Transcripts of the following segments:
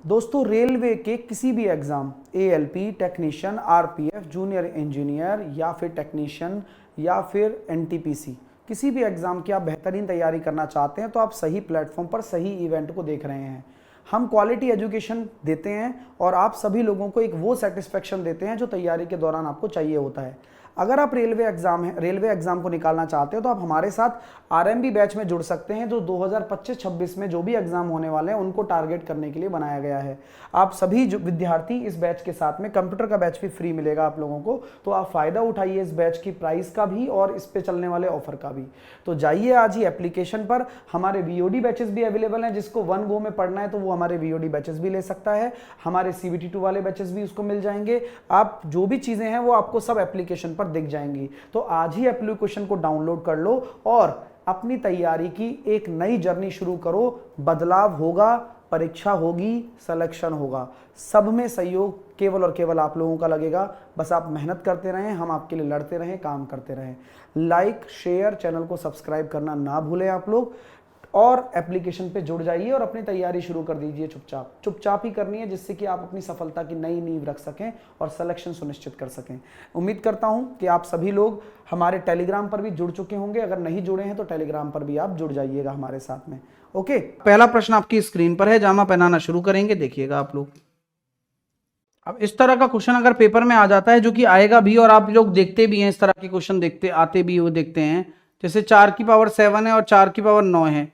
दोस्तों रेलवे के किसी भी exam ALP, technician, RPF, junior engineer या फिर टेक्नीशियन या फिर एनटीपीसी, किसी भी एग्ज़ाम की आप बेहतरीन तैयारी करना चाहते हैं तो आप सही प्लेटफॉर्म पर सही इवेंट को देख रहे हैं। हम क्वालिटी एजुकेशन देते हैं और आप सभी लोगों को एक वो सेटिस्फेक्शन देते हैं जो तैयारी के दौरान आपको चाहिए होता है। अगर आप रेलवे एग्जाम को निकालना चाहते हो तो आप हमारे साथ आरएमबी बैच में जुड़ सकते हैं जो 2025-26 में जो भी एग्जाम होने वाले हैं उनको टारगेट करने के लिए बनाया गया है। आप सभी जो विद्यार्थी इस बैच के साथ में कंप्यूटर का बैच भी फ्री मिलेगा आप लोगों को, तो आप फायदा उठाइए इस बैच की प्राइस का भी और इस पे चलने वाले ऑफर का भी। तो जाइए आज ही एप्लीकेशन पर, हमारे वीओडी बैचेस भी अवेलेबल हैं, जिसको वन गो में पढ़ना है तो वो हमारे वीओडी बैचेस भी ले सकता है, हमारे CBT2 वाले बैचेस भी उसको मिल जाएंगे। आप जो भी चीजें हैं वो आपको सब एप्लीकेशन पर दिख जाएंगी। तो आज ही एप्लीकेशन को डाउनलोड कर लो और अपनी तैयारी की एक नई जर्नी शुरू करो। बदलाव होगा, परीक्षा होगी, सिलेक्शन होगा, सब में सहयोग केवल और केवल आप लोगों का लगेगा। बस आप मेहनत करते रहें, हम आपके लिए लड़ते रहें, काम करते रहें। लाइक, शेयर, चैनल को सब्सक्राइब करना ना भूलें आप लोग, और एप्लीकेशन पे जुड़ जाइए और अपनी तैयारी शुरू कर दीजिए। चुपचाप ही करनी है, जिससे कि आप अपनी सफलता की नई नींव रख सकें और सिलेक्शन सुनिश्चित कर सकें। उम्मीद करता हूं कि आप सभी लोग हमारे टेलीग्राम पर भी जुड़ चुके होंगे। अगर नहीं जुड़े हैं तो टेलीग्राम पर भी आप जुड़ जाइएगा हमारे साथ में। ओके, पहला प्रश्न आपकी स्क्रीन पर है, जामा पहनाना शुरू करेंगे, देखिएगा आप लोग। अब इस तरह का क्वेश्चन अगर पेपर में आ जाता है, जो कि आएगा भी और आप लोग देखते भी हैं, इस तरह के क्वेश्चन देखते आते भी वो देखते हैं, जैसे 4 की पावर 7 है और 4 की पावर 9 है।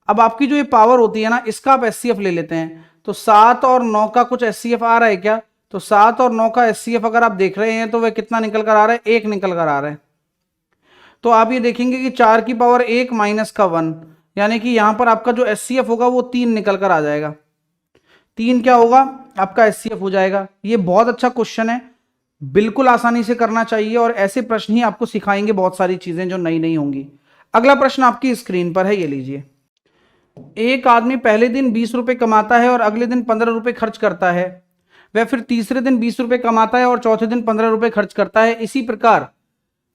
अब आपकी जो ये पावर होती है ना, इसका आप एचसीएफ ले लेते हैं। तो 7 और 9 का कुछ एचसीएफ आ रहा है क्या? तो 7 और 9 का एचसीएफ अगर आप देख रहे हैं तो वह कितना निकल कर आ रहा है? 1 निकल कर आ रहा है। तो आप ये देखेंगे कि 4 की पावर 1 माइनस का 1, यानी कि यहां पर आपका जो एचसीएफ होगा वो 3 निकल कर आ जाएगा। 3 क्या होगा? आपका एचसीएफ हो जाएगा। ये बहुत अच्छा क्वेश्चन है, बिल्कुल आसानी से करना चाहिए, और ऐसे प्रश्न ही आपको सिखाएंगे बहुत सारी चीजें जो नई नई होंगी। अगला प्रश्न आपकी स्क्रीन पर है, ये लीजिए। एक आदमी पहले दिन 20 रुपए कमाता है और अगले दिन 15 रुपए खर्च करता है। वह फिर तीसरे दिन 20 रुपए कमाता है और चौथे दिन 15 रुपए खर्च करता है। इसी प्रकार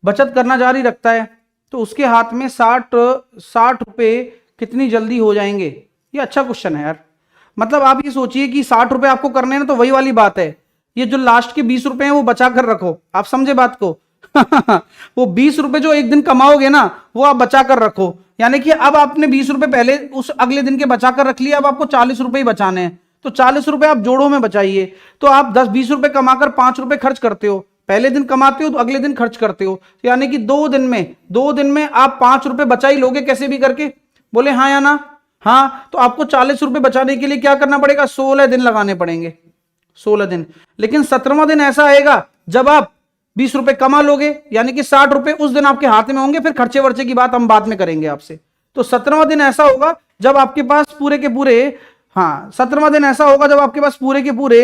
बचत करना जारी रखता है, तो उसके हाथ में 60 रुपए कितनी जल्दी हो जाएंगे? ये अच्छा क्वेश्चन है यार। मतलब आप ये सोचिए कि 60 रुपए आपको करने हैं ना, तो वही वाली बात है, ये जो लास्ट के 20 रुपए हैं वो बचा कर रखो। आप समझे बात को? वो 20 रुपए जो एक दिन कमाओगे ना, वो आप बचा कर रखो। यानी कि अब आपने 20 रुपए पहले उस अगले दिन के बचा कर रख लिया, अब आपको 40 रुपए ही बचाने हैं। तो 40 रुपए आप जोड़ों में बचाइए। तो आप 10-20 रुपए कमाकर 5 रुपए खर्च करते हो, पहले दिन कमाते हो तो अगले दिन खर्च करते हो, यानी कि 2 दिन में आप 5 रुपए बचा ही लोगे कैसे भी करके। बोले हाँ या ना? हाँ। तो आपको 40 रुपए बचाने के लिए क्या करना पड़ेगा? 16 दिन लगाने पड़ेंगे, 16 दिन। लेकिन 17वां दिन ऐसा आएगा जब आप 20 रुपए कमा लोगे, यानी कि 60 रुपए उस दिन आपके हाथ में होंगे। फिर खर्चे वर्चे की बात हम बाद में करेंगे आपसे। तो 17वां दिन ऐसा होगा जब आपके पास पूरे के पूरे 17वां दिन ऐसा होगा जब आपके पास पूरे के पूरे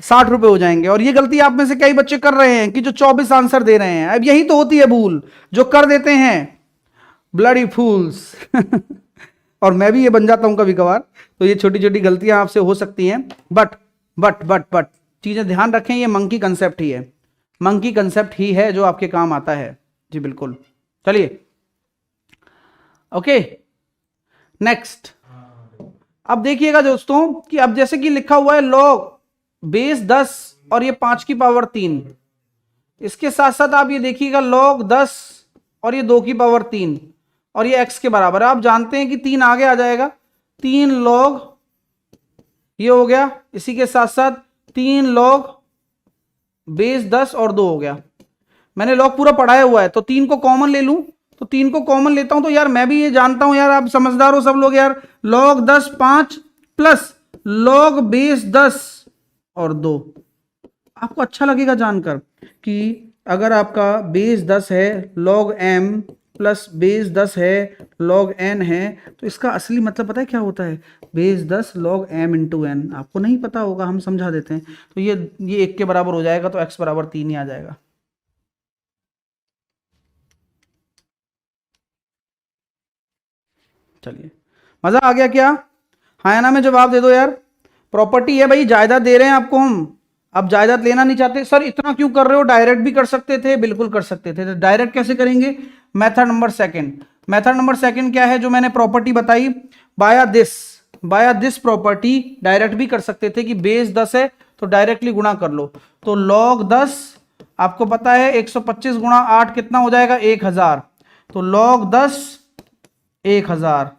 60 रुपए हो जाएंगे। और ये गलती आप में से कई बच्चे कर रहे हैं कि जो 24 आंसर दे रहे हैं। अब यही तो होती है भूल जो कर देते हैं, ब्लडी फूल्स। और मैं भी ये बन जाता हूं कभी कभार। तो ये छोटी छोटी गलतियां आपसे हो सकती हैं, बट चीजें ध्यान रखें, ये मंकी कंसेप्ट ही है, मंकी कंसेप्ट ही है जो आपके काम आता है। जी बिल्कुल। चलिए ओके, नेक्स्ट। अब देखिएगा दोस्तों कि अब जैसे कि लिखा हुआ है log बेस 10 और ये 5 की पावर 3, इसके साथ साथ आप ये देखिएगा log 10 और ये 2 की पावर 3, और ये x के बराबर है। आप जानते हैं कि 3 आगे आ जाएगा, 3 log ये हो गया, इसी के साथ साथ 3 log बेस 10 और 2 हो गया। मैंने log पूरा पढ़ाया हुआ है, तो 3 को कॉमन ले लूं, तो 3 को कॉमन लेता हूं। तो यार मैं भी ये जानता हूं यार, आप समझदार हो सब लोग यार। log 10 5 प्लस log बेस 10 और 2। आपको अच्छा लगेगा जानकर कि अगर आपका बेस 10 है log m प्लस बेस 10 है log n है, तो इसका असली मतलब पता है क्या होता है? Base 10 log m into n। आपको नहीं पता होगा, हम समझा देते हैं। तो ये 1 के बराबर हो जाएगा, तो x बराबर 3 ही आ जाएगा। चलिए, मजा आ गया क्या? हाँ या ना में जवाब दे दो यार। प्रॉपर्टी है भाई, जायदाद दे रहे हैं आपको हम, अब जायदाद लेना नहीं चाहते। सर इतना क्यों कर रहे हो? डायरेक्ट भी कर सकते थे, बिल्कुल कर सकते थे। तो डायरेक्ट कैसे करेंगे? मेथड नंबर सेकंड क्या है जो मैंने प्रॉपर्टी बताई? बाया this by this property direct भी कर सकते थे कि बेस 10 है तो डायरेक्टली गुणा कर लो। तो log 10 आपको पता है 125 गुणा 8 कितना हो जाएगा 1000, तो log 10 1000।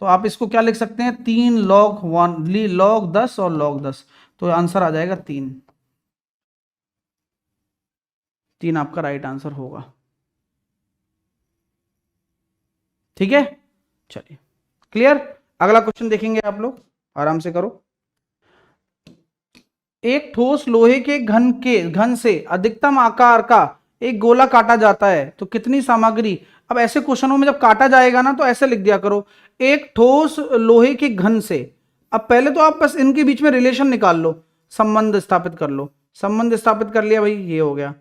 तो आप इसको क्या लिख सकते हैं 3 log 1 log 10 और log 10, तो आंसर आ जाएगा 3। 3 आपका राइट आंसर होगा। ठीक है, चलिए क्लियर। अगला क्वेश्चन देखेंगे आप लोग, आराम से करो। एक ठोस लोहे के घन से अधिकतम आकार का एक गोला काटा जाता है तो कितनी सामग्री। अब ऐसे क्वेश्चनों में जब काटा जाएगा ना तो ऐसे लिख दिया करो, एक ठोस लोहे के घन से। अब पहले तो आप बस इनके बीच में रिलेशन निकाल लो, संबंध स्थापित कर लो। संबंध स्थापित कर लिया भाई, ये हो गया,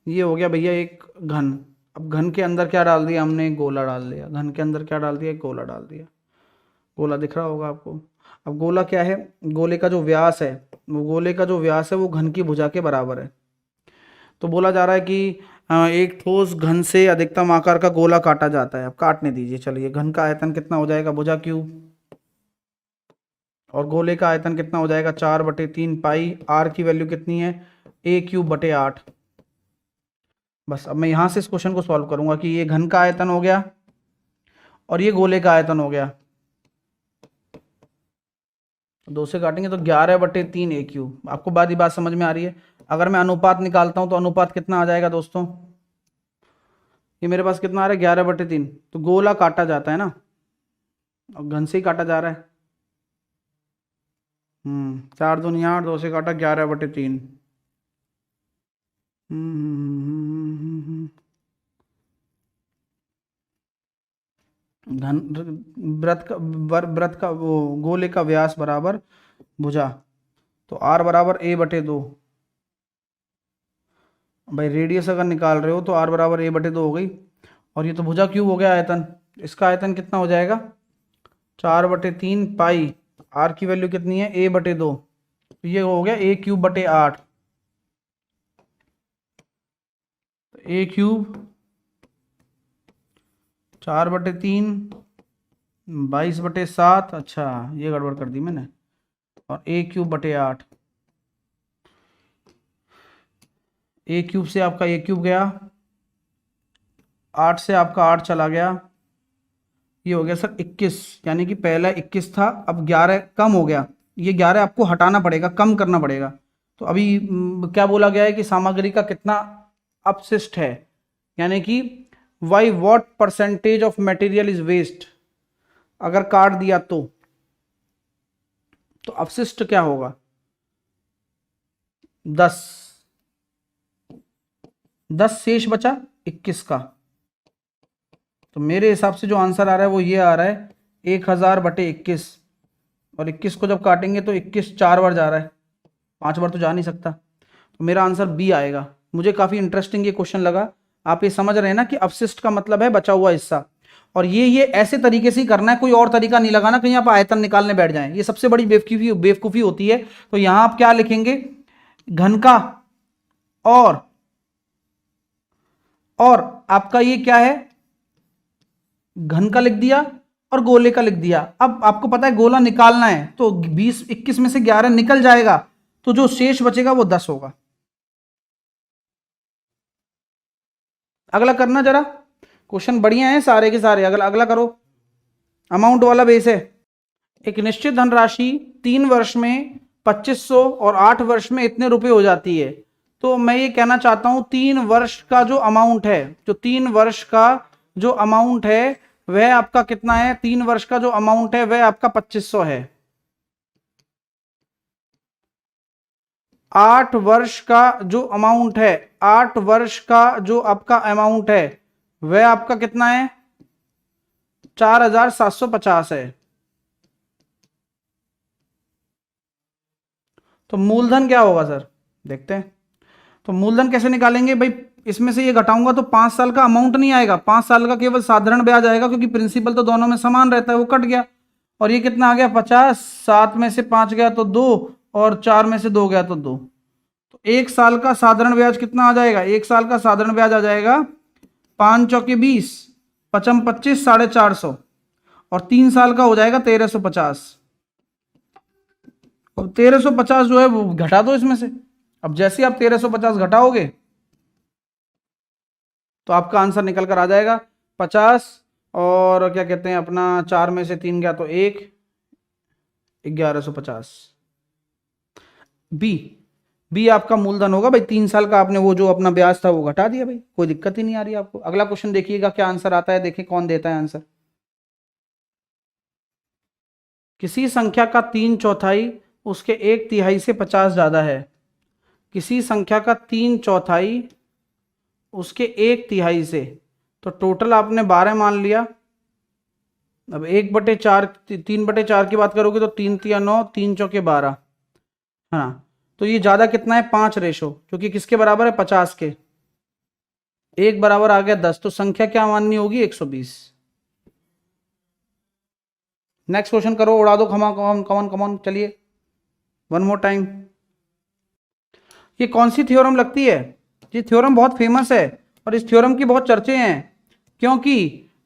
ये हो गया भैया एक घन। अब घन के अंदर क्या डाल दिया हमने, एक गोला डाल दिया। घन के अंदर क्या डाल दिया, एक गोला डाल दिया। गोला दिख रहा होगा आपको। अब गोला क्या है, गोले का जो व्यास है, वो गोले का जो व्यास है वो घन की भुजा के बराबर है। तो बोला जा रहा है कि एक ठोस घन से अधिकतम आकार का गोला काटा जाता है। अब काटने दीजिए, चलिए। घन का आयतन कितना हो जाएगा, भुजा क्यूब, और गोले का आयतन कितना हो जाएगा 4/3 पाई। आर की वैल्यू कितनी है, a³/8। बस अब मैं यहां से इस क्वेश्चन को सॉल्व करूंगा कि ये घन का आयतन हो गया और ये गोले का आयतन हो गया। 2 से काटेंगे तो 11/3 a³। आपको बात ही बात समझ में आ रही है। अगर मैं अनुपात निकालता हूं तो अनुपात कितना आ जाएगा दोस्तों, ये मेरे पास कितना आ रहा है 11/3। तो गोला काटा जाता है ना, और घन से ही काटा जा रहा है। 4 दूनी 8, 2 से काटा 11/3। घन व्रत का वो गोले का व्यास बराबर भुजा, तो r बराबर a/2। भाई रेडियस अगर निकाल रहे हो तो r बराबर a/2 हो गई, और ये तो भुजा क्यूब हो गया आयतन। इसका आयतन कितना हो जाएगा 4/3 पाई। r की वैल्यू कितनी है a/2, तो ये हो गया a³/8। a³ 4/3 22/7। अच्छा ये गड़बड़ कर दी मैंने, और a³/8। a³ से आपका a³ गया, 8 से आपका 8 चला गया, ये हो गया सर 21। यानी कि पहला 21 था, अब 11 कम हो गया। ये 11 आपको हटाना पड़ेगा, कम करना पड़ेगा। तो अभी क्या बोला गया है कि सामग्री का कितना अपशिष्ट है, यानी कि why what percentage of material is waste. अगर काट दिया तो अपशिष्ट क्या होगा 10 शेष बचा 21 का। तो मेरे हिसाब से जो आंसर आ रहा है वो ये आ रहा है 1000/21, और 21 को जब काटेंगे तो 21 4 बार जा रहा है, 5 बार तो जा नहीं सकता। तो मेरा आंसर बी आएगा। मुझे काफी इंटरेस्टिंग ये क्वेश्चन लगा। आप ये समझ रहे हैं ना कि अपशिष्ट का मतलब है बचा हुआ हिस्सा, और ये ऐसे तरीके से ही करना है, कोई और तरीका नहीं लगाना कहीं आप आयतन निकालने बैठ जाएं, ये सबसे बड़ी बेवकूफी होती है। तो यहां आप क्या लिखेंगे, घन का और आपका ये क्या है, घन का लिख दिया और गोले का लिख दिया। अब आपको पता है गोला निकालना है, तो 21 में से 11 निकल जाएगा, तो जो शेष बचेगा वो 10 होगा। अगला करना जरा, क्वेश्चन बढ़िया है सारे के सारे। अगला करो, अमाउंट वाला बेस है। एक निश्चित धनराशि 3 वर्ष में 2500 और 8 वर्ष में इतने रुपए हो जाती है। तो मैं ये कहना चाहता हूं 3 वर्ष का जो अमाउंट है, जो 3 वर्ष का जो अमाउंट है वह आपका कितना है, 3 वर्ष का जो अमाउंट है वह आपका 2500 है। 8 वर्ष का जो अमाउंट है, 8 वर्ष का जो आपका अमाउंट है वह आपका कितना है 4750 है। तो मूलधन क्या होगा सर, देखते हैं। तो मूलधन कैसे निकालेंगे भाई, इसमें से ये घटाऊंगा तो 5 साल का अमाउंट नहीं आएगा, 5 साल का केवल साधारण ब्याज आएगा, क्योंकि प्रिंसिपल तो दोनों में समान रहता है, वो कट गया। और ये कितना आ गया 50, 7 में से 5 गया तो 2, और 4 में से 2 गया तो 2। तो 1 साल का साधारण ब्याज कितना आ जाएगा, 1 साल का साधारण ब्याज आ जाएगा 5 चौके 20, 5 25 450, और 3 साल का हो जाएगा 1350। अब 1350 जो है वो घटा दो इसमें से। अब जैसे आप 1350 घटाओगे तो आपका आंसर निकल कर आ जाएगा 50, और क्या कहते हैं अपना 4 में से 3 गया तो 1, 1150। बी आपका मूलधन होगा भाई। 3 साल का आपने वो जो अपना ब्याज था वो घटा दिया भाई, कोई दिक्कत ही नहीं आ रही आपको। अगला क्वेश्चन देखिएगा क्या आंसर आता है, देखें कौन देता है आंसर। किसी संख्या का 3/4 उसके 1/3 से 50 ज्यादा है। किसी संख्या का 3/4 उसके 1/3 से, तो टोटल आपने 12 मान लिया। अब 1/4, 3/4 की बात करोगे तो 3 3 9, 3 चौके 12, है ना। तो ये ज्यादा कितना है 5 रेशो, क्योंकि किसके बराबर है 50 के। 1 बराबर आ गया 10, तो संख्या क्या माननी होगी 120। नेक्स्ट क्वेश्चन करो, उड़ा दो खमा कमन कमन कमन। चलिए वन मोर टाइम। ये कौन सी थ्योरम लगती है? ये थ्योरम बहुत फेमस है और इस थ्योरम की बहुत चर्चे हैं, क्योंकि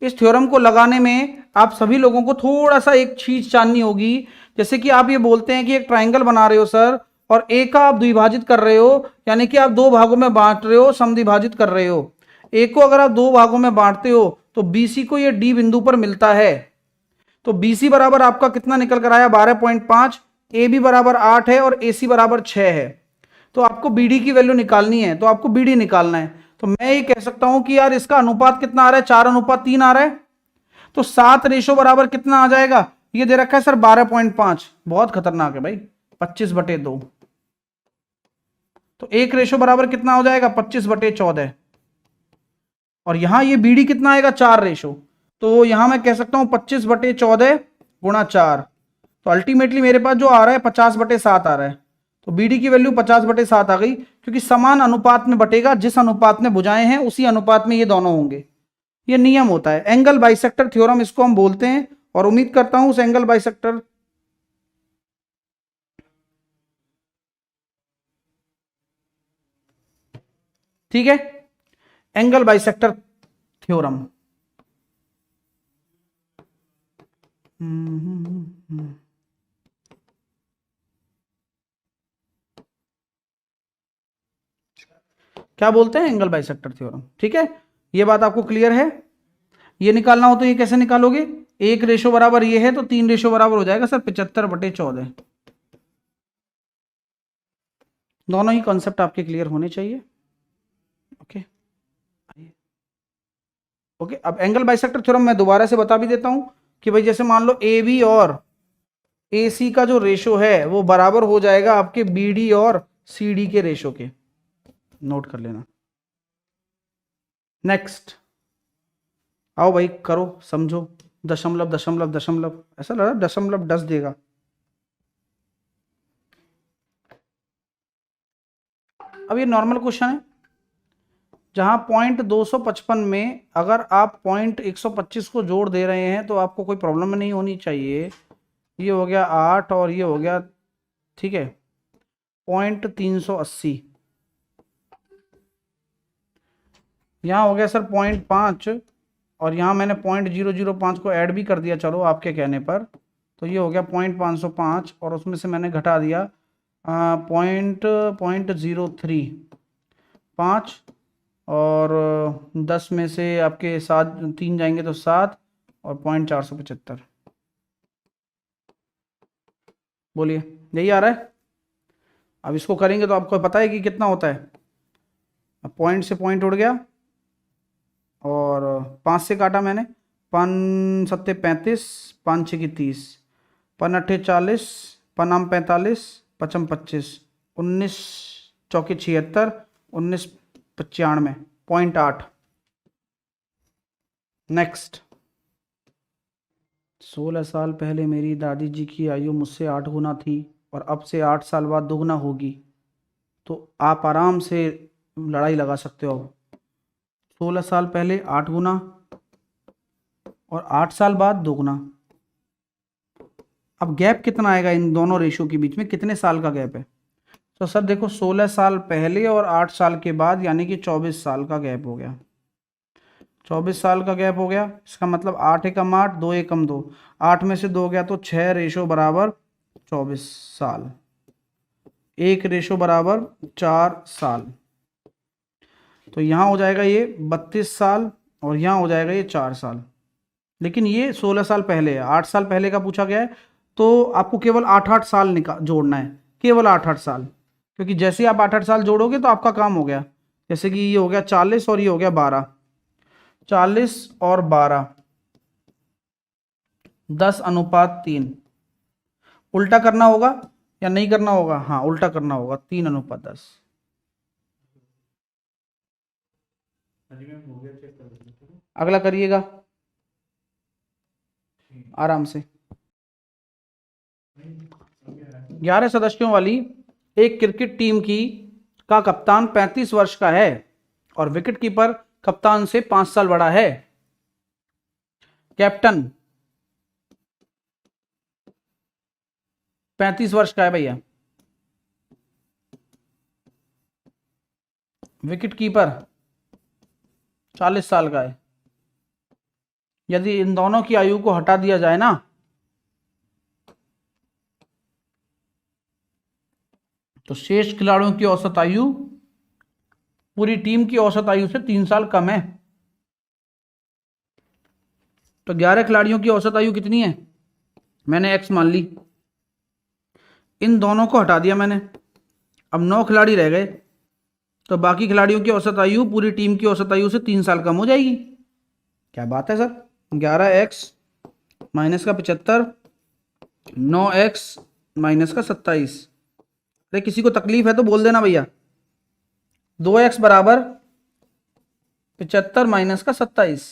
इस थ्योरम को लगाने में आप सभी लोगों को थोड़ा सा एक चीज जाननी होगी। जैसे कि आप ये बोलते हैं कि एक ट्राइंगल बना रहे हो सर, और ए का आप द्विभाजित कर रहे हो, यानी कि आप 2 भागों में बांट रहे हो, समद्विभाजित कर रहे हो। ए को अगर आप 2 भागों में बांटते हो तो बीसी को ये डी बिंदु पर मिलता है। तो बीसी बराबर आपका कितना निकल कर आया 12.5, ए बी बराबर 8 है और ए सी बराबर 6 है। तो आपको बीडी की वैल्यू निकालनी है, तो आपको बीडी निकालना है। तो मैं ये कह सकता हूं कि यार इसका अनुपात कितना आ रहा है, 4:3 आ रहा है। तो 7 रेशो बराबर कितना आ जाएगा, ये दे रखा है सर 12.5, बहुत खतरनाक है भाई, 25/2। तो 1 रेशो बराबर कितना हो जाएगा 25/14। और यहां ये बीडी कितना आएगा 4 रेशो, तो यहां मैं कह सकता हूं 25/14 गुणा 4। तो अल्टीमेटली मेरे पास जो आ रहा है 50/7 आ रहा है। तो बीडी की वैल्यू 50/7 आ गई, क्योंकि समान अनुपात में बटेगा, जिस अनुपात में भुजाएं हैं उसी अनुपात में ये दोनों होंगे। ये नियम होता है, एंगल बाइसेक्टर थ्योरम इसको हम बोलते हैं। और उम्मीद करता हूं उस एंगल बाइसेक्टर, ठीक है, एंगल बाइसेक्टर थ्योरम। क्या बोलते हैं एंगल बाइसेक्टर थ्योरम, ठीक है। ये बात आपको क्लियर है। ये निकालना हो तो ये कैसे निकालोगे, 1 रेशो बराबर ये है तो 3 रेशो बराबर हो जाएगा सर 75/14। दोनों ही कॉन्सेप्ट आपके क्लियर होने चाहिए। ओके ओके, अब एंगल बाइसेक्टर थ्योरम मैं दोबारा से बता भी देता हूं कि भाई जैसे मान लो ए बी और ए सी का जो रेशो है वो बराबर हो जाएगा आपके बी डी और सी डी के रेशो के। नोट कर लेना। नेक्स्ट आओ भाई करो, समझो। दशमलव दशमलव दशमलव, ऐसा लग रहा है दशमलव 10 देगा। अब ये नॉर्मल क्वेश्चन है, जहां पॉइंट 255 में अगर आप पॉइंट 125 को जोड़ दे रहे हैं तो आपको कोई प्रॉब्लम नहीं होनी चाहिए। ये हो गया 8 और ये हो गया, ठीक है, पॉइंट 380। यहाँ हो गया सर पॉइंट 5, और यहाँ मैंने पॉइंट 005 को ऐड भी कर दिया, चलो आपके कहने पर। तो ये हो गया पॉइंट 505, और उसमें से मैंने घटा दिया पॉइंट 5, और 10 में से आपके 7 3 जाएंगे तो 7, और पॉइंट 475। बोलिए यही आ रहा है। अब इसको करेंगे तो आपको पता है कि कितना होता है। अब पॉइंट से पॉइंट उड़ गया, और 5 से काटा मैंने, 5 7 35, 5 6 30, 5 8 40, 5 9 45, 5 25, 19 चौके 76, 19 95, पॉइंट 8। नेक्स्ट, 16 साल पहले मेरी दादी जी की आयु मुझसे 8 गुना थी और अब से 8 साल बाद दोगुना होगी। तो आप आराम से लड़ाई लगा सकते हो। 16 साल पहले 8 गुना और 8 साल बाद दोगुना। अब गैप कितना आएगा इन दोनों रेशियो के बीच में, कितने साल का गैप है? तो सर देखो 16 साल पहले और 8 साल के बाद, यानी कि 24 साल का गैप हो गया। 24 साल का गैप हो गया, इसका मतलब 8 एकम 8, 2 एकम 2, 8 में से 2 गया तो 6 रेशो बराबर 24 साल, 1 रेशो बराबर 4 साल। तो यहाँ हो जाएगा ये 32 साल और यहाँ हो जाएगा ये 4 साल। लेकिन ये 16 साल पहले है, 8 साल पहले का पूछा गया है, तो आपको केवल 8-8 साल जोड़ना है, केवल 8-8 साल, क्योंकि जैसे ही आप 8-8 साल जोड़ोगे तो आपका काम हो गया। जैसे कि ये हो गया 40 और ये हो गया 12, 40 और 12 10:3। उल्टा करना होगा या नहीं करना होगा? हाँ उल्टा करना होगा, 3:10। अगला करिएगा आराम से। 11 सदस्यों वाली एक क्रिकेट टीम का कप्तान 35 वर्ष का है और विकेट कीपर कप्तान से 5 साल बड़ा है। कैप्टन 35 वर्ष का है भैया, विकेट कीपर 40 साल का है। यदि इन दोनों की आयु को हटा दिया जाए ना, तो शेष खिलाड़ियों की औसत आयु पूरी टीम की औसत आयु से 3 साल कम है। तो 11 खिलाड़ियों की औसत आयु कितनी है? मैंने x मान ली, इन दोनों को हटा दिया मैंने, अब 9 खिलाड़ी रह गए, तो बाकी खिलाड़ियों की औसत आयु पूरी टीम की औसत आयु से 3 साल कम हो जाएगी। क्या बात है सर, 11x माइनस का 75, 9x माइनस का 27। अरे किसी को तकलीफ है तो बोल देना भैया। 2x बराबर 75 माइनस का 27,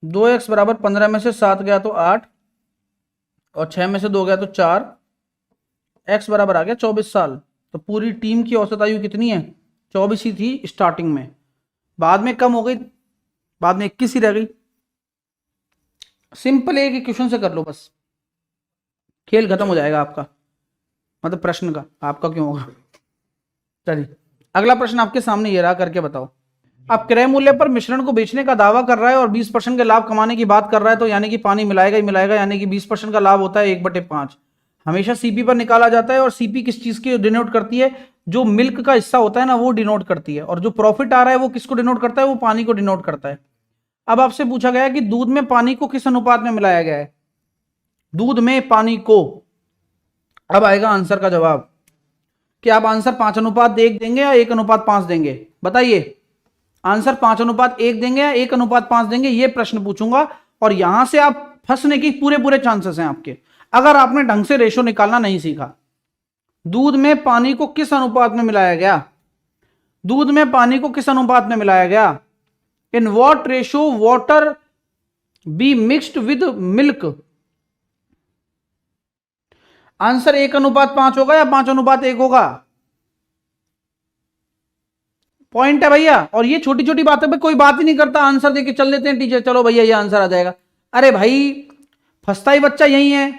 2x बराबर 15 में से 7 गया तो 8 और 6 में से 2 गया तो 4, x बराबर आ गया 24 साल। तो पूरी टीम की औसत आयु कितनी है? 24 ही थी स्टार्टिंग में, बाद में कम हो गई, बाद में 21 ही रह गई। सिंपल एक क्वेश्चन से कर लो बस, खेल खत्म हो जाएगा आपका, मतलब प्रश्न का। आपका क्यों होगा? चलिए अगला प्रश्न आपके सामने ये रहा, करके बताओ। अब क्रय मूल्य पर मिश्रण को बेचने का दावा कर रहा है और 20% के लाभ कमाने की बात कर रहा है, तो यानी कि पानी मिलाएगा ही मिलाएगा, यानी कि 20% का लाभ होता है 1/5। हमेशा सीपी पर निकाला जाता है और सीपी किस चीज की डिनोट करती है? जो मिल्क का हिस्सा होता है ना वो डिनोट करती है, और जो प्रॉफिट आ रहा है वो किसको डिनोट करता है? वो पानी को डिनोट करता है। अब आपसे पूछा गया कि दूध में पानी को किस अनुपात में मिलाया गया है? दूध में पानी को। अब आएगा आंसर का जवाब कि आप आंसर 5:1 देंगे या 1:5 देंगे? बताइए, आंसर 5:1 देंगे या 1:5 देंगे? ये प्रश्न पूछूंगा और यहां से आप फंसने की पूरे चांसेस हैं आपके, अगर आपने ढंग से रेशो निकालना नहीं सीखा। दूध में पानी को किस अनुपात में मिलाया गया? दूध में पानी को किस अनुपात में मिलाया गया? In what ratio water B mixed with milk? Answer 1:5 होगा या 5:1 होगा? पॉइंट है भैया। और ये छोटी छोटी बातें पे कोई बात ही नहीं करता, आंसर देके चल देते हैं टीचर, चलो भैया ये आंसर आ जाएगा। अरे भाई फंसता ही बच्चा यही है।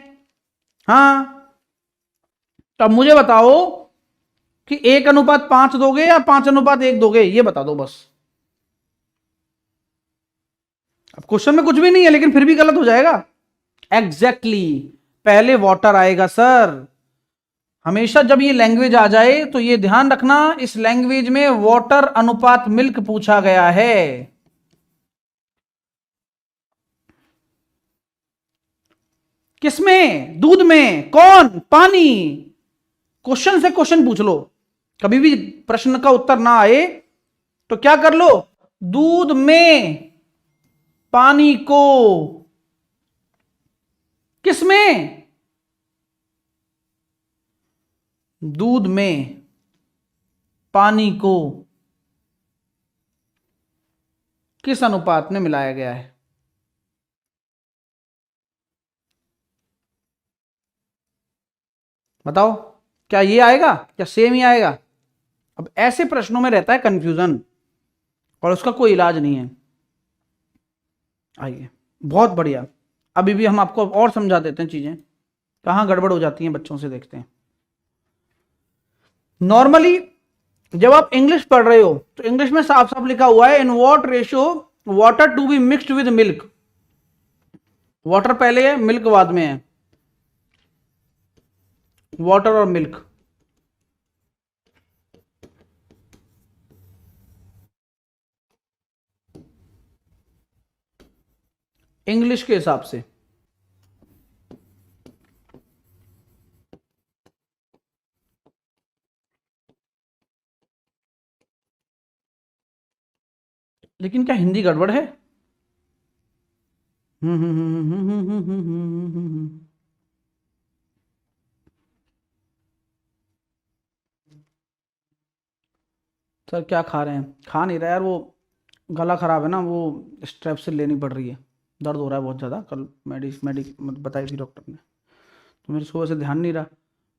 हाँ तो अब मुझे बताओ कि 1:5 दोगे या 5:1 दोगे, ये बता दो बस। अब क्वेश्चन में कुछ भी नहीं है लेकिन फिर भी गलत हो जाएगा। एग्जैक्टली पहले वाटर आएगा सर। हमेशा जब ये लैंग्वेज आ जाए तो ये ध्यान रखना, इस लैंग्वेज में वाटर अनुपात मिल्क पूछा गया है। किसमें? दूध में। कौन? पानी। क्वेश्चन से क्वेश्चन पूछ लो, कभी भी प्रश्न का उत्तर ना आए तो क्या कर लो? दूध में पानी को। किसमें? दूध में पानी को किस अनुपात में मिलाया गया है? बताओ, क्या ये आएगा? क्या सेम ही आएगा? अब ऐसे प्रश्नों में रहता है कंफ्यूजन और उसका कोई इलाज नहीं है। आइए, बहुत बढ़िया। अभी भी हम आपको और समझा देते हैं, चीजें कहां गड़बड़ हो जाती हैं बच्चों से, देखते हैं। नॉर्मली जब आप इंग्लिश पढ़ रहे हो तो इंग्लिश में साफ साफ लिखा हुआ है in what ratio water to be mixed with milk. Water पहले है, मिल्क बाद में है। वाटर और मिल्क इंग्लिश के हिसाब से। लेकिन क्या हिंदी गड़बड़ है? सर क्या खा रहे हैं? खा नहीं रहा यार, वो गला खराब है ना, वो स्ट्रेप्सिल लेनी पड़ रही है, दर्द हो रहा है बहुत ज़्यादा। कल बताई थी डॉक्टर ने, तो मेरे सुबह से ध्यान नहीं रहा,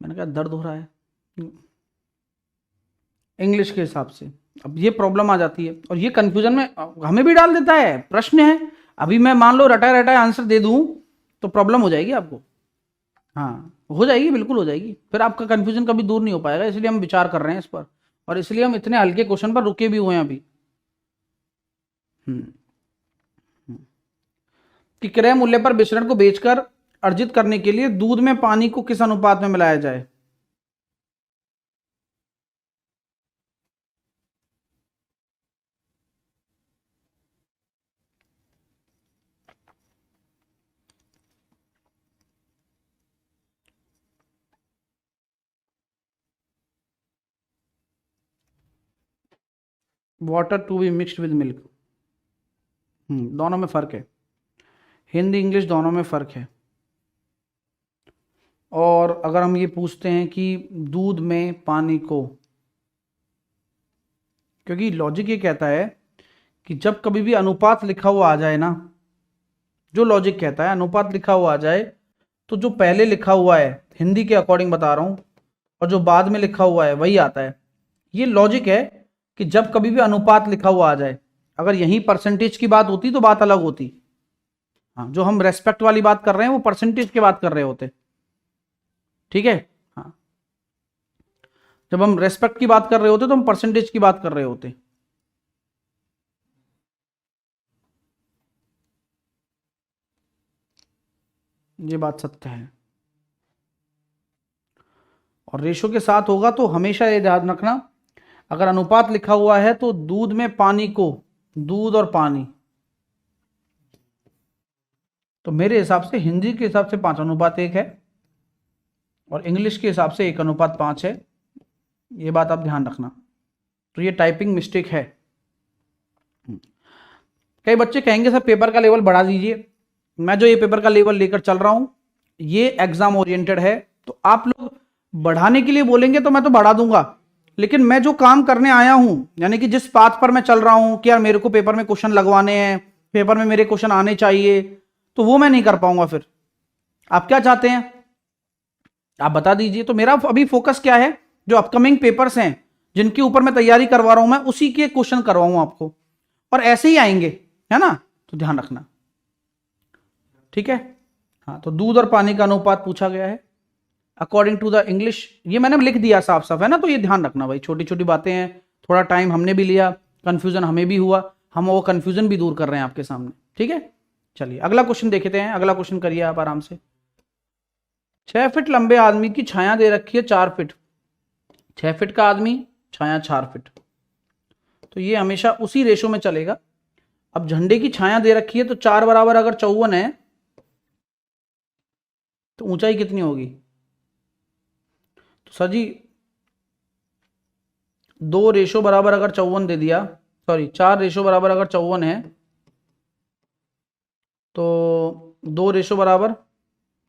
मैंने कहा दर्द हो रहा है इंग्लिश के हिसाब से। अब ये प्रॉब्लम आ जाती है और ये कंफ्यूजन में हमें भी डाल देता है। प्रश्न है, अभी मैं मान लो रटा रटा आंसर दे दूं तो प्रॉब्लम हो जाएगी आपको। हाँ हो जाएगी, बिल्कुल हो जाएगी, फिर आपका कंफ्यूजन कभी दूर नहीं हो पाएगा। इसलिए हम विचार कर रहे हैं इस पर, और इसलिए हम इतने हल्के क्वेश्चन पर रुके भी हुए हैं अभी। कि क्रय मूल्य पर विचरण को बेचकर अर्जित करने के लिए दूध में पानी को किस अनुपात में मिलाया जाए? Water to be mixed with milk. दोनों में फर्क है, हिंदी इंग्लिश दोनों में फर्क है। और अगर हम ये पूछते हैं कि दूध में पानी को, क्योंकि लॉजिक ये कहता है कि जब कभी भी अनुपात लिखा हुआ आ जाए ना, जो लॉजिक कहता है अनुपात लिखा हुआ आ जाए, तो जो पहले लिखा हुआ है हिंदी के अकॉर्डिंग बता रहा हूं, और जो बाद में लिखा हुआ है वही आता है। ये लॉजिक है कि जब कभी भी अनुपात लिखा हुआ आ जाए, अगर यहीं परसेंटेज की बात होती तो बात अलग होती। हाँ, जो हम रेस्पेक्ट वाली बात कर रहे हैं वो परसेंटेज की बात कर रहे होते, ठीक है। हाँ, जब हम रेस्पेक्ट की बात कर रहे होते तो हम परसेंटेज की बात कर रहे होते। ये बात सत्य है। और रेशो के साथ होगा तो हमेशा ये ध्यान रखना, अगर अनुपात लिखा हुआ है तो दूध में पानी को, दूध और पानी, तो मेरे हिसाब से हिंदी के हिसाब से 5:1 है और इंग्लिश के हिसाब से 1:5 है। ये बात आप ध्यान रखना। तो ये टाइपिंग मिस्टेक है। कई बच्चे कहेंगे सर पेपर का लेवल बढ़ा दीजिए। मैं जो ये पेपर का लेवल लेकर चल रहा हूं ये एग्जाम ओरिएंटेड है, तो आप लोग बढ़ाने के लिए बोलेंगे तो मैं तो बढ़ा दूंगा, लेकिन मैं जो काम करने आया हूं, यानी कि जिस पाथ पर मैं चल रहा हूं कि यार मेरे को पेपर में क्वेश्चन लगवाने हैं, पेपर में मेरे क्वेश्चन आने चाहिए, तो वो मैं नहीं कर पाऊंगा। फिर आप क्या चाहते हैं आप बता दीजिए। तो मेरा अभी फोकस क्या है, जो अपकमिंग पेपर्स हैं जिनके ऊपर मैं तैयारी करवा रहा हूं, मैं उसी के क्वेश्चन करवाऊं आपको, और ऐसे ही आएंगे, है ना, तो ध्यान रखना, ठीक है। हाँ, तो दूध और पानी का अनुपात पूछा गया है अकॉर्डिंग टू द इंग्लिश। ये मैंने लिख दिया साफ साफ, है ना, तो ये ध्यान रखना भाई, छोटी छोटी बातें हैं, थोड़ा टाइम हमने भी लिया, कंफ्यूजन हमें भी हुआ, हम वो कंफ्यूजन भी दूर कर रहे हैं आपके सामने, ठीक है। चलिए अगला क्वेश्चन देखते हैं। अगला क्वेश्चन करिए आप आराम से। 6 फीट लंबे आदमी की छाया दे रखी है 4 फीट। 6 फीट का आदमी, छाया 4 फीट, तो ये हमेशा उसी रेशो में चलेगा। अब झंडे की छाया दे रखी है तो 4 बराबर अगर 54 है तो ऊंचाई कितनी होगी? तो सर जी 2 रेशो बराबर अगर 54 दे दिया, सॉरी 4 रेशो बराबर अगर 54 है तो 2 रेशो बराबर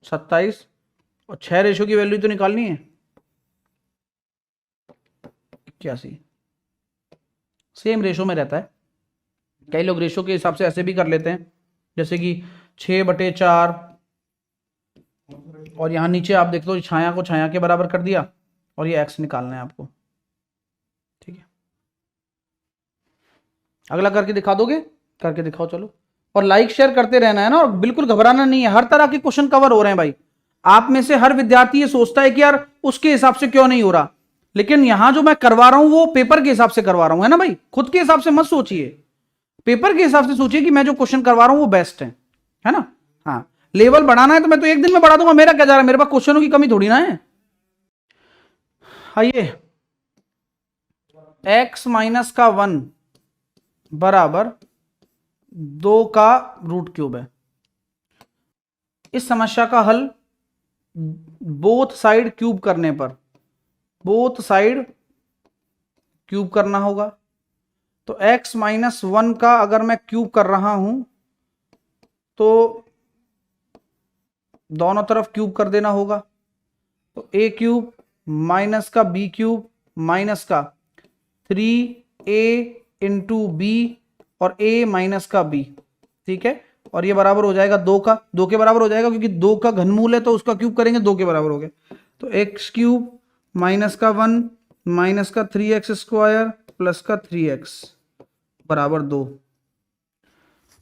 27, और 6 रेशो की वैल्यू तो निकालनी है 81, सेम रेशो में रहता है। कई लोग रेशो के हिसाब से ऐसे भी कर लेते हैं, जैसे कि 6/4, और यहां नीचे आप देख लो छाया को छाया के बराबर कर दिया, और ये x निकालना है आपको, ठीक है। अगला करके दिखा दोगे? करके दिखाओ चलो, और लाइक शेयर करते रहना है ना, और बिल्कुल घबराना नहीं है, हर तरह के क्वेश्चन कवर हो रहे हैं भाई। आप में से हर विद्यार्थी ये सोचता है कि यार उसके हिसाब से क्यों नहीं हो रहा, लेकिन यहां जो मैं करवा रहा हूं वो पेपर के हिसाब से करवा रहा हूं, है ना भाई, खुद के हिसाब से मत सोचिए, पेपर के हिसाब से सोचिए कि मैं जो क्वेश्चन करवा रहा हूं वो बेस्ट है ना। हाँ, लेवल बढ़ाना है तो मैं तो एक दिन में बढ़ा दूंगा, मेरा क्या जा रहा है, मेरे पास क्वेश्चनों की कमी थोड़ी ना है। आइए, x माइनस का 1 बराबर 2 का रूट क्यूब है। इस समस्या का हल बोथ साइड क्यूब करने पर, बोथ साइड क्यूब करना होगा। तो x माइनस 1 का अगर मैं क्यूब कर रहा हूं तो दोनों तरफ क्यूब कर देना होगा। तो a क्यूब माइनस का b क्यूब माइनस का 3a इंटू बी और a माइनस का b, ठीक है। और ये बराबर हो जाएगा 2 का, 2 के बराबर हो जाएगा क्योंकि 2 का घनमूल है तो उसका क्यूब करेंगे, 2 के बराबर हो गया। तो x क्यूब माइनस का 1 माइनस का 3x स्क्वायर प्लस का 3x बराबर 2।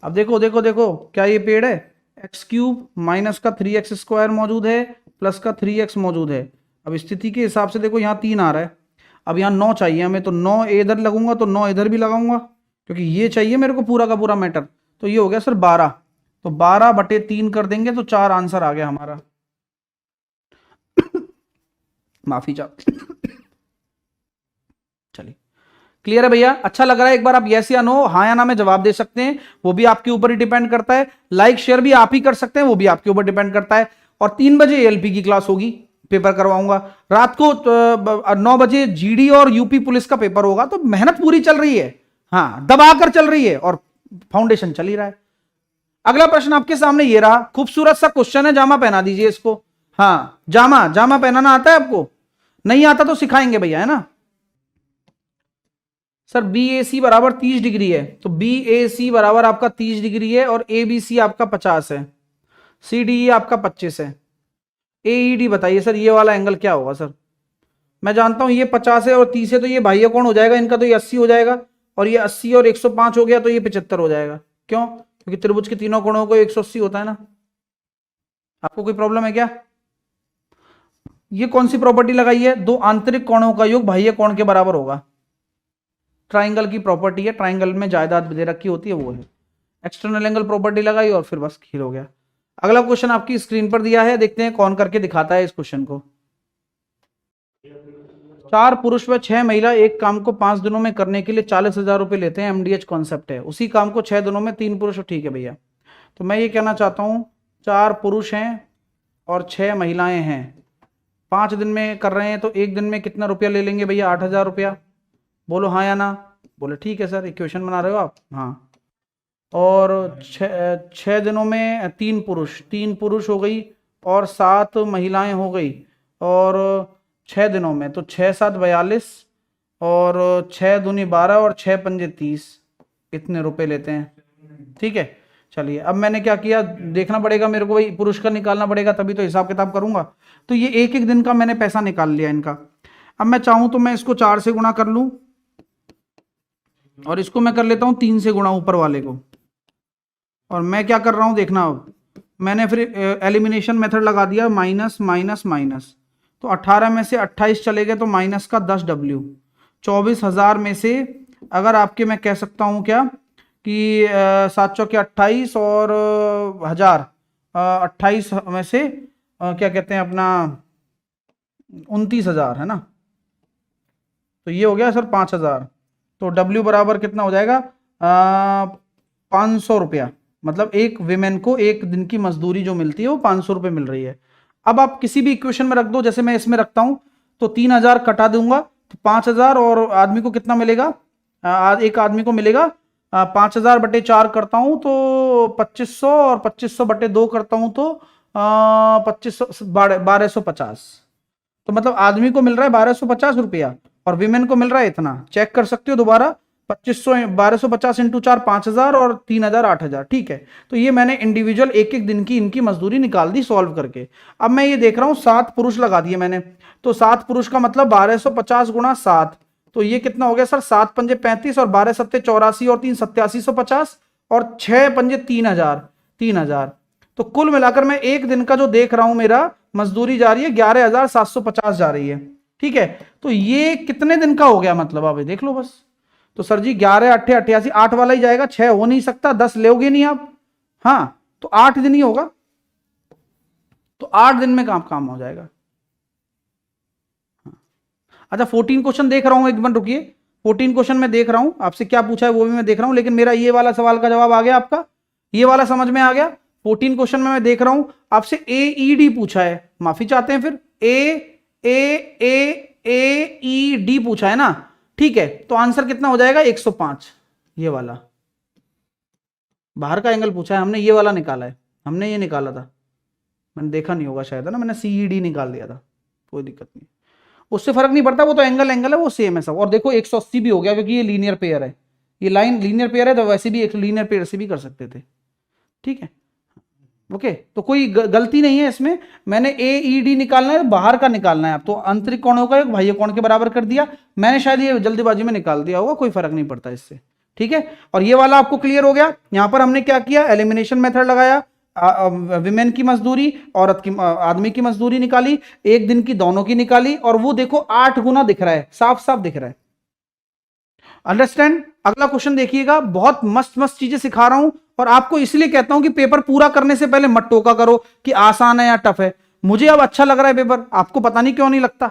अब देखो देखो देखो क्या ये पेड़ है, एक्स क्यूब माइनस का 3x स्क्वायर मौजूद है प्लस का 3x मौजूद है। अब स्थिति के हिसाब से देखो यहाँ 3 आ रहा है, अब यहाँ 9 चाहिए हमें, तो 9 इधर लगूंगा तो 9 इधर भी लगाऊंगा क्योंकि ये चाहिए मेरे को पूरा का पूरा मैटर। तो ये हो गया सर 12, तो 12/3 कर देंगे तो 4 आंसर आ गया हमारा। माफी चाह चलिए, क्लियर है भैया, अच्छा लग रहा है। एक बार आप यस या नो, हाँ या ना में जवाब दे सकते हैं, वो भी आपके ऊपर ही डिपेंड करता है। लाइक शेयर भी आप ही कर सकते हैं, वो भी आपके ऊपर डिपेंड करता है। और 3 बजे एएलपी की क्लास होगी, पेपर करवाऊंगा। रात को 9 बजे जीडी और यूपी पुलिस का पेपर होगा। तो मेहनत पूरी चल रही है, हाँ दबाकर चल रही है और फाउंडेशन चल ही रहा है। अगला प्रश्न आपके सामने ये रहा, खूबसूरत सा क्वेश्चन है, जामा पहना दीजिए इसको। हाँ, जामा जामा पहनाना आता है आपको? नहीं आता तो सिखाएंगे भैया, है ना। सर बी ए सी बराबर 30 डिग्री है, तो बी ए सी बराबर आपका 30 डिग्री है और ए बी सी आपका 50 है, सी डी ई आपका 25 है। ए ई डी बताइए सर, ये वाला एंगल क्या होगा सर? मैं जानता हूं ये 50 है और 30 है, तो ये बाह्य कोण हो जाएगा इनका, तो ये 80 हो जाएगा। और ये 80 और 105 हो गया तो ये 75 हो जाएगा। क्यों? क्योंकि त्रिभुज के तीनों कोणों को 180 होता है ना। आपको कोई प्रॉब्लम है क्या? ये कौन सी प्रॉपर्टी लगाई है? दो आंतरिक कोणों का योग बाह्य कोण के बराबर होगा। ट्राइंगल की प्रॉपर्टी है, ट्राइंगल में जायदाद दे रखी होती है, वो है। एक्सटर्नल एंगल प्रॉपर्टी लगाई और फिर बस खेल हो गया। अगला क्वेश्चन आपकी स्क्रीन पर दिया है, देखते हैं कौन करके दिखाता है इस क्वेश्चन को। 4 पुरुष व 6 महिला एक काम को 5 दिनों में करने के लिए 40,000 रुपए लेते हैं। एमडीएच कॉन्सेप्ट है। उसी काम को 6 दिनों में 3 पुरुष, ठीक है भैया। तो मैं ये कहना चाहता हूं 4 पुरुष हैं और 6 महिलाएं हैं, 5 दिन में कर रहे हैं, तो एक दिन में कितना रुपया ले लेंगे भैया? 8,000 रुपया। बोलो हाँ या ना। बोले ठीक है सर, इक्वेशन बना रहे हो आप? हाँ। और 6 दिनों में 3 पुरुष हो गई और 7 महिलाएं हो गई। और 6 दिनों में तो 6 7 42 और 6 दूनी 12 और 6 पंजे 30, इतने रुपए लेते हैं। ठीक है, चलिए अब मैंने क्या किया, देखना पड़ेगा मेरे को भाई, पुरुष का निकालना पड़ेगा तभी तो हिसाब किताब करूंगा। तो ये एक एक दिन का मैंने पैसा निकाल लिया इनका। अब मैं चाहूं तो मैं इसको 4 से गुणा कर लूं और इसको मैं कर लेता हूं 3 से गुणा ऊपर वाले को। और मैं क्या कर रहा हूं देखना, अब मैंने फिर एलिमिनेशन मेथड लगा दिया, माइनस माइनस माइनस। तो 18 में से 28 चले गए तो माइनस का 10 डब्ल्यू। 24,000 में से अगर आपके, मैं कह सकता हूं क्या कि 7 चौके 28 और 1000, 28 में से क्या कहते हैं अपना 29,000 है ना। तो ये हो गया सर 5,000। तो W बराबर कितना हो जाएगा? 500 रुपया। मतलब एक विमेन को एक दिन की मजदूरी जो मिलती है वो 500 रुपये मिल रही है। अब आप किसी भी इक्वेशन में रख दो, जैसे मैं इसमें रखता हूं तो 3,000 कटा दूंगा तो 5,000, और आदमी को कितना मिलेगा? एक आदमी को मिलेगा 5,000 बटे 4 करता हूं तो 2500, और 2500 बटे 2 करता हूं तो 1250। तो मतलब आदमी को मिल रहा है 1250 रुपया और विमेन को मिल रहा है इतना। चेक कर सकते हो दोबारा, 2500 1250 इंटू 4 5,000 और 3,000 8,000। ठीक है, तो ये मैंने इंडिविजुअल एक एक दिन की इनकी मजदूरी निकाल दी सॉल्व करके। अब मैं ये देख रहा हूं 7 पुरुष लगा दिए मैंने, तो 7 पुरुष का मतलब 1250 गुणा 7, तो ये कितना हो गया सर? 7 पंजे 35 और 12 सत्ते 84 और 3 8750 और 6 पंजे 3,000। तो कुल मिलाकर मैं एक दिन का जो देख रहा हूं मेरा मजदूरी जा रही है 11,750 जा रही है। ठीक है, तो ये कितने दिन का हो गया मतलब, आप देख लो बस। तो सर जी 11 8 88, 8 वाला ही जाएगा, 6 हो नहीं सकता, 10 लोगे नहीं आप। हाँ, तो 8 दिन ही होगा, तो 8 दिन में काम हो जाएगा। अच्छा 14 क्वेश्चन देख रहा हूं, एक मिनट रुकिए। 14 क्वेश्चन में देख रहा हूं, आपसे क्या पूछा है वो भी मैं देख रहा हूं, लेकिन मेरा ये वाला सवाल का जवाब आ गया आपका, ये वाला समझ में आ गया। 14 क्वेश्चन में मैं देख रहा हूं आपसे AED पूछा है, माफी चाहते हैं, फिर AED पूछा है ना, ठीक है, तो आंसर कितना हो जाएगा 105। ये वाला बाहर का एंगल पूछा है हमने, ये वाला निकाला है हमने, ये निकाला था, मैंने देखा नहीं होगा शायद, है ना, मैंने CED निकाल दिया था, कोई दिक्कत नहीं, उससे फर्क नहीं पड़ता, वो तो एंगल है, वो सेम है सब। और देखो 180 भी हो गया, क्योंकि ये लीनियर पेयर है, ये लाइन लीनियर पेयर है, तो वैसे भी एक लीनियर पेयर से भी कर सकते थे, ठीक है, ओके। तो कोई गलती नहीं है इसमें, मैंने AED निकालना है, बाहर का निकालना है आप, तो आंतरिक कोण होगा बाह्य कोण के बराबर कर दिया मैंने, शायद ये जल्दीबाजी में निकाल दिया होगा, कोई फर्क नहीं पड़ता इससे, ठीक है। और ये वाला आपको क्लियर हो गया। यहां पर हमने क्या किया, एलिमिनेशन मेथड लगाया, विमेन की मजदूरी, औरत की, आदमी की मजदूरी निकाली, एक दिन की दोनों की निकाली, और वो देखो 8 गुना दिख रहा है, साफ साफ दिख रहा है, अंडरस्टैंड। अगला क्वेश्चन देखिएगा, बहुत मस्त मस्त चीजें सिखा रहा हूं, और आपको इसलिए कहता हूं कि पेपर पूरा करने से पहले मत टोका करो कि आसान है या टफ है। मुझे अब अच्छा लग रहा है पेपर, आपको पता नहीं क्यों नहीं लगता,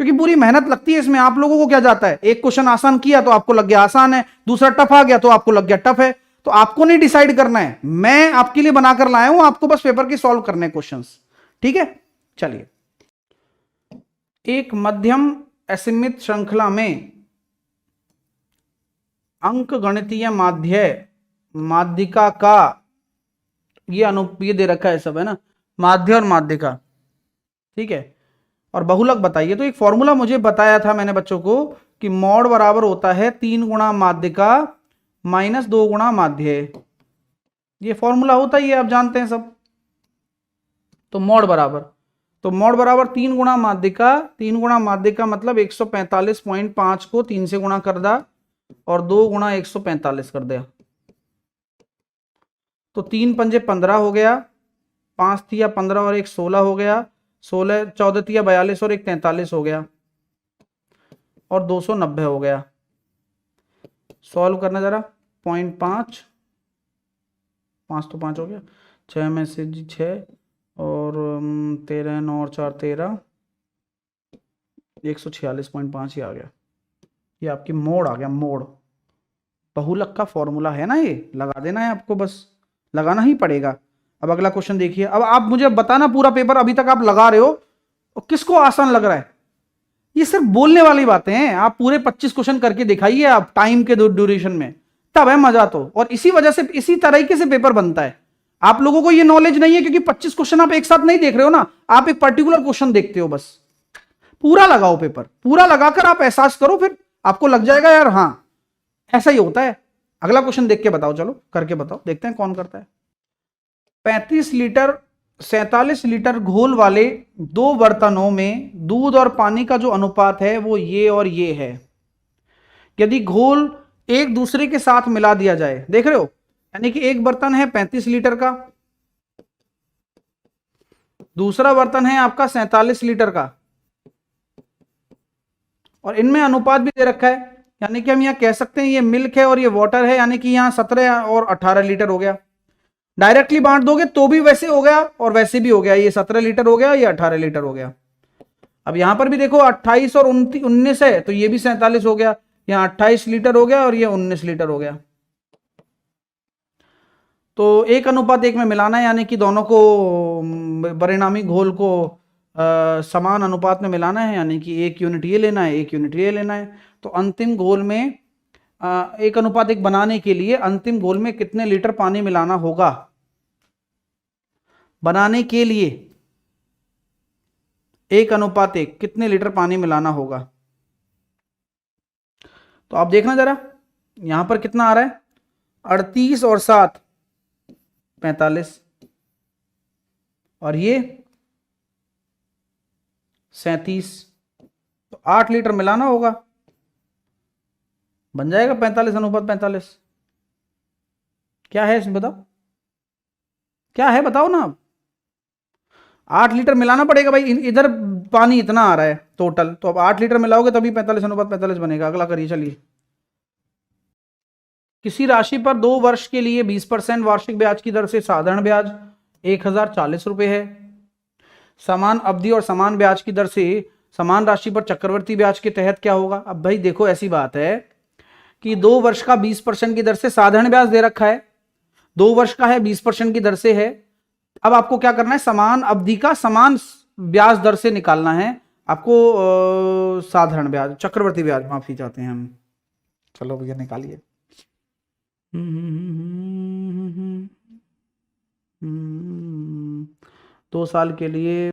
क्योंकि पूरी मेहनत लगती है इसमें। आप लोगों को क्या जाता है, एक क्वेश्चन आसान किया तो आपको लग गया आसान है, दूसरा टफ आ गया तो आपको लग गया टफ है। तो आपको नहीं डिसाइड करना है, मैं आपके लिए बनाकर लाया हूं, आपको बस पेपर के सॉल्व करने क्वेश्चंस, ठीक है। चलिए, एक मध्यम असीमित श्रृंखला में अंक गणितीय माध्यिका का, ये दे रखा है सब, है ना, माध्य और माध्यिका, ठीक है, और बहुलक बताइए। तो एक फॉर्मूला मुझे बताया था मैंने बच्चों को कि मॉड बराबर होता है 3 गुणा माध्यिका माइनस 2 गुणा माध्य, ये फॉर्मूला होता ही है, आप जानते हैं सब। तो मॉड बराबर 3 गुणा माध्यिका, 3 गुणा माध्यिका मतलब 145.5 को 3 से गुणा कर दा, और 2 गुणा 145 कर दिया, तो 3 पंजे 15 हो गया, 5 तिया 15 और 1 16 हो गया, 16 14 तिया 42 और 1 43 हो गया, और 290 हो गया। सॉल्व करना जरा, 0.5, 5 तो 5 हो गया, 6 में से 6 और 13 9 और 4 13, 146.5 ही आ गया। ये आपकी मोड आ गया, मोड बहुलक का फॉर्मूला है ना, ये लगा देना है आपको, बस लगाना ही पड़ेगा। अब अगला क्वेश्चन देखिए, अब आप मुझे बताना, पूरा पेपर अभी तक आप लगा रहे हो, और किसको आसान लग रहा है। ये सिर्फ बोलने वाली बातें हैं, आप पूरे 25 क्वेश्चन करके दिखाइए आप टाइम के ड्यूरेशन में, तब है मजा तो। और इसी वजह से, इसी तरीके से पेपर बनता है। आप लोगों को ये नॉलेज नहीं है, क्योंकि 25 क्वेश्चन आप एक साथ नहीं देख रहे हो ना, आप एक पर्टिकुलर क्वेश्चन देखते हो बस। पूरा लगाओ पेपर, पूरा लगाकर आप एहसास करो, फिर आपको लग जाएगा यार हाँ ऐसा ही होता है। अगला क्वेश्चन देख के बताओ, चलो करके बताओ, देखते हैं कौन करता है। 35 लीटर 47 लीटर घोल वाले 2 बर्तनों में दूध और पानी का जो अनुपात है वो ये और ये है। यदि घोल एक दूसरे के साथ मिला दिया जाए, देख रहे हो, यानी कि एक बर्तन है 35 लीटर का, दूसरा बर्तन है आपका 47 लीटर का, और इनमें अनुपात भी दे रखा है, यानी कि हम यहां कह सकते हैं ये मिल्क है और ये वाटर है, यानी कि यहां 17 और 18 लीटर हो गया। डायरेक्टली बांट दोगे तो भी वैसे हो गया और वैसे भी हो गया, ये 17 लीटर हो गया, ये 18 लीटर हो गया। अब यहां पर भी देखो 28 और 19 है, तो ये भी 47 हो गया, यहां 28 लीटर हो गया और ये 19 लीटर हो गया। तो 1:1 में मिलाना है, यानी कि दोनों को परिणामी घोल को समान अनुपात में मिलाना है, यानी कि 1 यूनिट ये लेना है, 1 यूनिट ये लेना है। तो अंतिम घोल में 1:1 बनाने के लिए अंतिम घोल में कितने लीटर पानी मिलाना होगा, बनाने के लिए 1:1 कितने लीटर पानी मिलाना होगा। तो आप देखना जरा, यहां पर कितना आ रहा है, 38 और 7 45, और ये 37, तो 8 लीटर मिलाना होगा, बन जाएगा 45:45। क्या है इसमें बताओ, क्या है बताओ ना आप। 8 लीटर मिलाना पड़ेगा भाई, इधर पानी इतना आ रहा है टोटल, तो अब 8 लीटर मिलाओगे तभी 45:45 बनेगा। अगला करिए चलिए। किसी राशि पर 2 वर्ष के लिए 20% वार्षिक ब्याज की दर से साधारण ब्याज 1040 रुपए है। समान अवधि और समान ब्याज की दर से समान राशि पर चक्रवर्ती ब्याज के तहत क्या होगा। अब भाई देखो, ऐसी बात है कि 2 वर्ष का 20% की दर से साधारण ब्याज दे रखा है, 2 वर्ष का है 20% की दर से है। अब आपको क्या करना है, समान अवधि का समान ब्याज दर से निकालना है आपको। साधारण ब्याज, चक्रवर्ती ब्याज, माफी चाहते हैं हम। चलो भैया निकालिए। 2 साल के लिए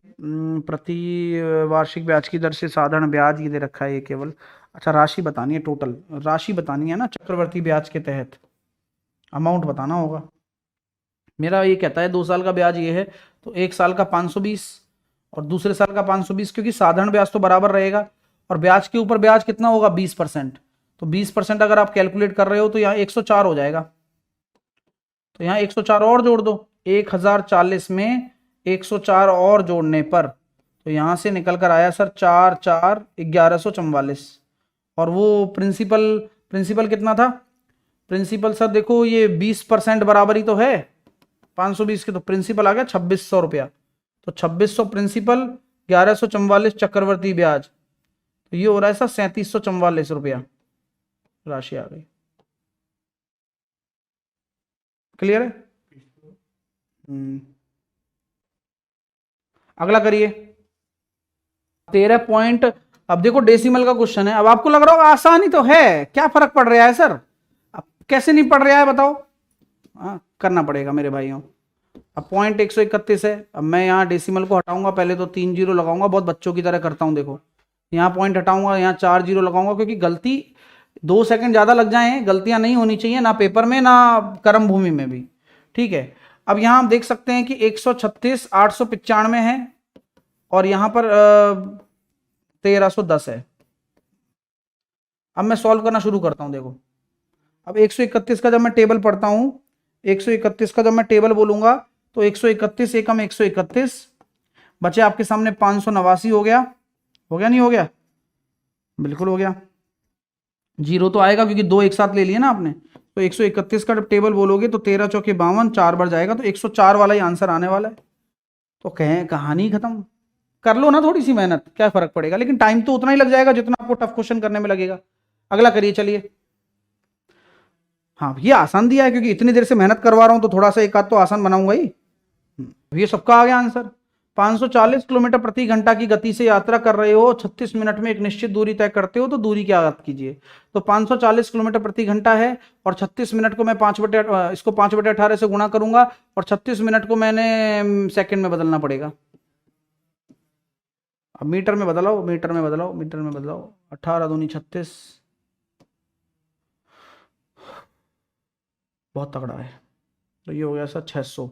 प्रति वार्षिक ब्याज की दर से साधारण ब्याज ये दे रखा है ये केवल। अच्छा, राशि बतानी है, टोटल राशि बतानी है ना, चक्रवर्ती ब्याज के तहत अमाउंट बताना होगा। मेरा ये कहता है 2 साल का ब्याज ये है, तो 1 साल का 520 और दूसरे साल का 520, क्योंकि साधारण ब्याज तो बराबर रहेगा और ब्याज के ऊपर ब्याज कितना होगा 20%। तो 20% अगर आप कैलकुलेट कर रहे हो तो यहाँ 104 हो जाएगा। तो यहाँ 104 और जोड़ दो, 1040 में 104 और जोड़ने पर तो यहाँ से निकल कर आया सर 4,4,1144। और वो प्रिंसिपल कितना था, प्रिंसिपल सर देखो ये 20% बराबर ही तो है 520 के, तो प्रिंसिपल आ गया 2600 रुपया। तो 2600 प्रिंसिपल, 1144 चक्रवर्ती ब्याज, तो ये हो रहा है सर 3744 रुपया राशि आ गई। क्लियर है? अगला करिए 13 पॉइंट। अब देखो डेसिमल का क्वेश्चन है। अब आपको लग रहा होगा आसान ही तो है, क्या फर्क पड़ रहा है सर, अब कैसे नहीं पड़ रहा है बताओ। करना पड़ेगा मेरे भाइयों। अब पॉइंट 131 है। अब मैं यहाँ डेसिमल को हटाऊंगा, पहले तो 3 जीरो लगाऊंगा, बहुत बच्चों की तरह करता हूं। देखो यहाँ पॉइंट हटाऊंगा, यहाँ 4 जीरो लगाऊंगा, क्योंकि गलती 2 सेकंड ज्यादा लग जाए, गलतियां नहीं होनी चाहिए ना पेपर में ना कर्म भूमि में भी। ठीक है, अब यहाँ हम देख सकते हैं कि 136 895 है और यहाँ पर 1310 है। अब मैं सॉल्व करना शुरू करता हूं। देखो अब 131 का जब मैं टेबल पढ़ता हूं, 131 का जब मैं टेबल बोलूंगा तो 131 एकम 131 बचे आपके सामने 589 हो गया नहीं हो गया? बिल्कुल हो गया। जीरो तो आएगा क्योंकि 2 एक साथ ले लिए ना आपने। तो 131 का जब टेबल बोलोगे तो 13 चौके 52, 4 बार जाएगा तो 104 वाला ही आंसर आने वाला है। तो कहें कहानी खत्म। कर लो ना थोड़ी सी मेहनत, क्या फर्क पड़ेगा, लेकिन टाइम तो उतना ही लग जाएगा जितना आपको टफ क्वेश्चन करने में लगेगा। अगला करिए चलिए। हाँ ये आसान दिया है, क्योंकि इतनी देर से मेहनत करवा रहा हूं तो थोड़ा सा एक आध तो आसान बनाऊंगा ही। ये सबका आ गया आंसर। 540 किलोमीटर प्रति घंटा की गति से यात्रा कर रहे हो, 36 मिनट में एक निश्चित दूरी तय करते हो, तो दूरी क्या याद कीजिए। तो 540 किलोमीटर प्रति घंटा है और 36 मिनट को मैं 5/18 से गुणा करूंगा और 36 मिनट को मैंने सेकंड में बदलना पड़ेगा। अब मीटर में बदलाओ, मीटर में बदलाओ। 18 दूनी 36, बहुत तगड़ा है। तो ये हो गया सर 600,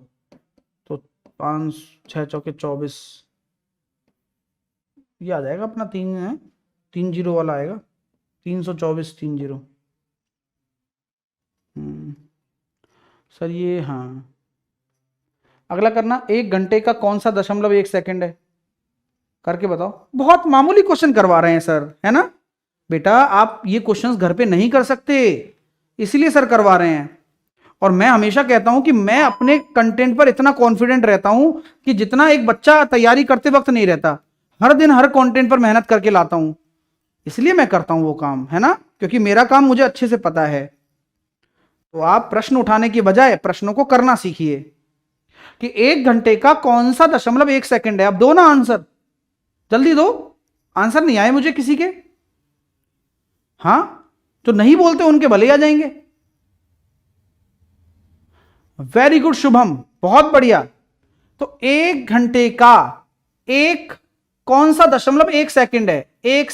तो 5 6 चौके 24, ये आ जाएगा अपना 3 जीरो वाला आएगा, 324 3 जीरो। सर ये हाँ। अगला करना, 1 घंटे का कौन सा 0.1 सेकंड है, करके बताओ। बहुत मामूली क्वेश्चन करवा रहे हैं सर, है ना बेटा। आप ये क्वेश्चंस घर पे नहीं कर सकते, इसलिए सर करवा रहे हैं। और मैं हमेशा कहता हूं कि मैं अपने कंटेंट पर इतना कॉन्फिडेंट रहता हूं कि जितना एक बच्चा तैयारी करते वक्त नहीं रहता, हर दिन हर कंटेंट पर मेहनत करके लाता हूं, इसलिए मैं करता हूं वो काम, है ना, क्योंकि मेरा काम मुझे अच्छे से पता है। तो आप प्रश्न उठाने की बजाय प्रश्नों को करना सीखिए कि 1 घंटे का कौन सा 0.1 सेकंड है। अब दो ना आंसर, जल्दी दो। आंसर नहीं आए मुझे किसी के, हां जो नहीं बोलते उनके भले आ जाएंगे। वेरी गुड शुभम, बहुत बढ़िया। तो 1 घंटे का एक कौन सा 0.1 सेकंड है, 1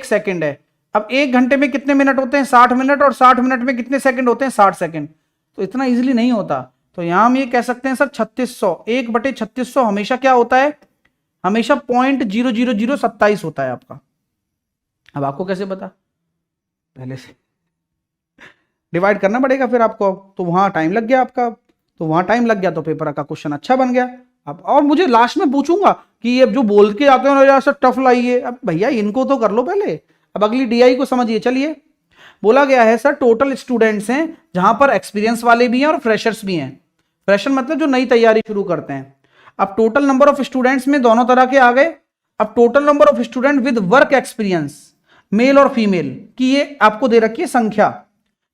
सेकंड है। अब 1 घंटे में कितने मिनट होते हैं, 60 मिनट, और 60 मिनट में कितने सेकंड होते हैं, 60 सेकंड। तो इतना इजीली नहीं होता। तो यहां हम ये कह सकते हैं सर 3600, 1/3600 हमेशा क्या होता है, हमेशा 0.00027 होता है आपका। अब आपको कैसे पता, पहले से डिवाइड करना पड़ेगा फिर आपको। तो वहां टाइम लग गया आपका, तो वहां टाइम लग गया तो पेपर का क्वेश्चन अच्छा बन गया। अब और मुझे लास्ट में पूछूंगा कि ये जो बोल के आते हैं यार सर टफ लाइए, अब भैया इनको तो कर लो पहले, अब अगली डीआई को समझिए। चलिए, बोला गया है सर टोटल स्टूडेंट्स हैं जहां पर एक्सपीरियंस वाले भी हैं और फ्रेशर्स भी हैं। फ्रेशर मतलब जो नई तैयारी शुरू करते हैं। अब टोटल नंबर ऑफ स्टूडेंट्स में दोनों तरह के आ गए। अब total number of student with work experience male और फीमेल की ये आपको दे रखी है संख्या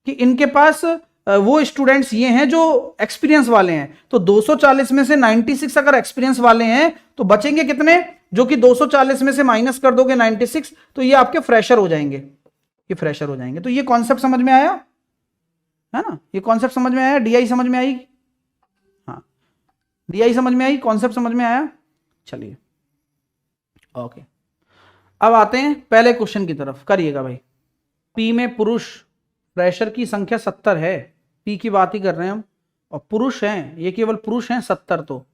कि इनके पास वो स्टूडेंट्स ये हैं जो एक्सपीरियंस वाले हैं। तो 240 में से 96 अगर एक्सपीरियंस वाले हैं तो बचेंगे कितने, जो कि 240 में से माइनस कर दोगे 96, तो ये आपके फ्रेशर हो जाएंगे, ये फ्रेशर हो जाएंगे। तो ये कॉन्सेप्ट समझ में आया है ना, ये कॉन्सेप्ट समझ में आया, डीआई समझ में आई, हाँ डीआई समझ में आई, कॉन्सेप्ट समझ में आया। चलिए ओके, अब आते हैं पहले क्वेश्चन की तरफ, करिएगा भाई। पी में पुरुष फ्रेशर की संख्या 70 है, पी की बात ही कर रहे हैं हम, और पुरुष हैं, ये केवल पुरुष हैं 70 तो,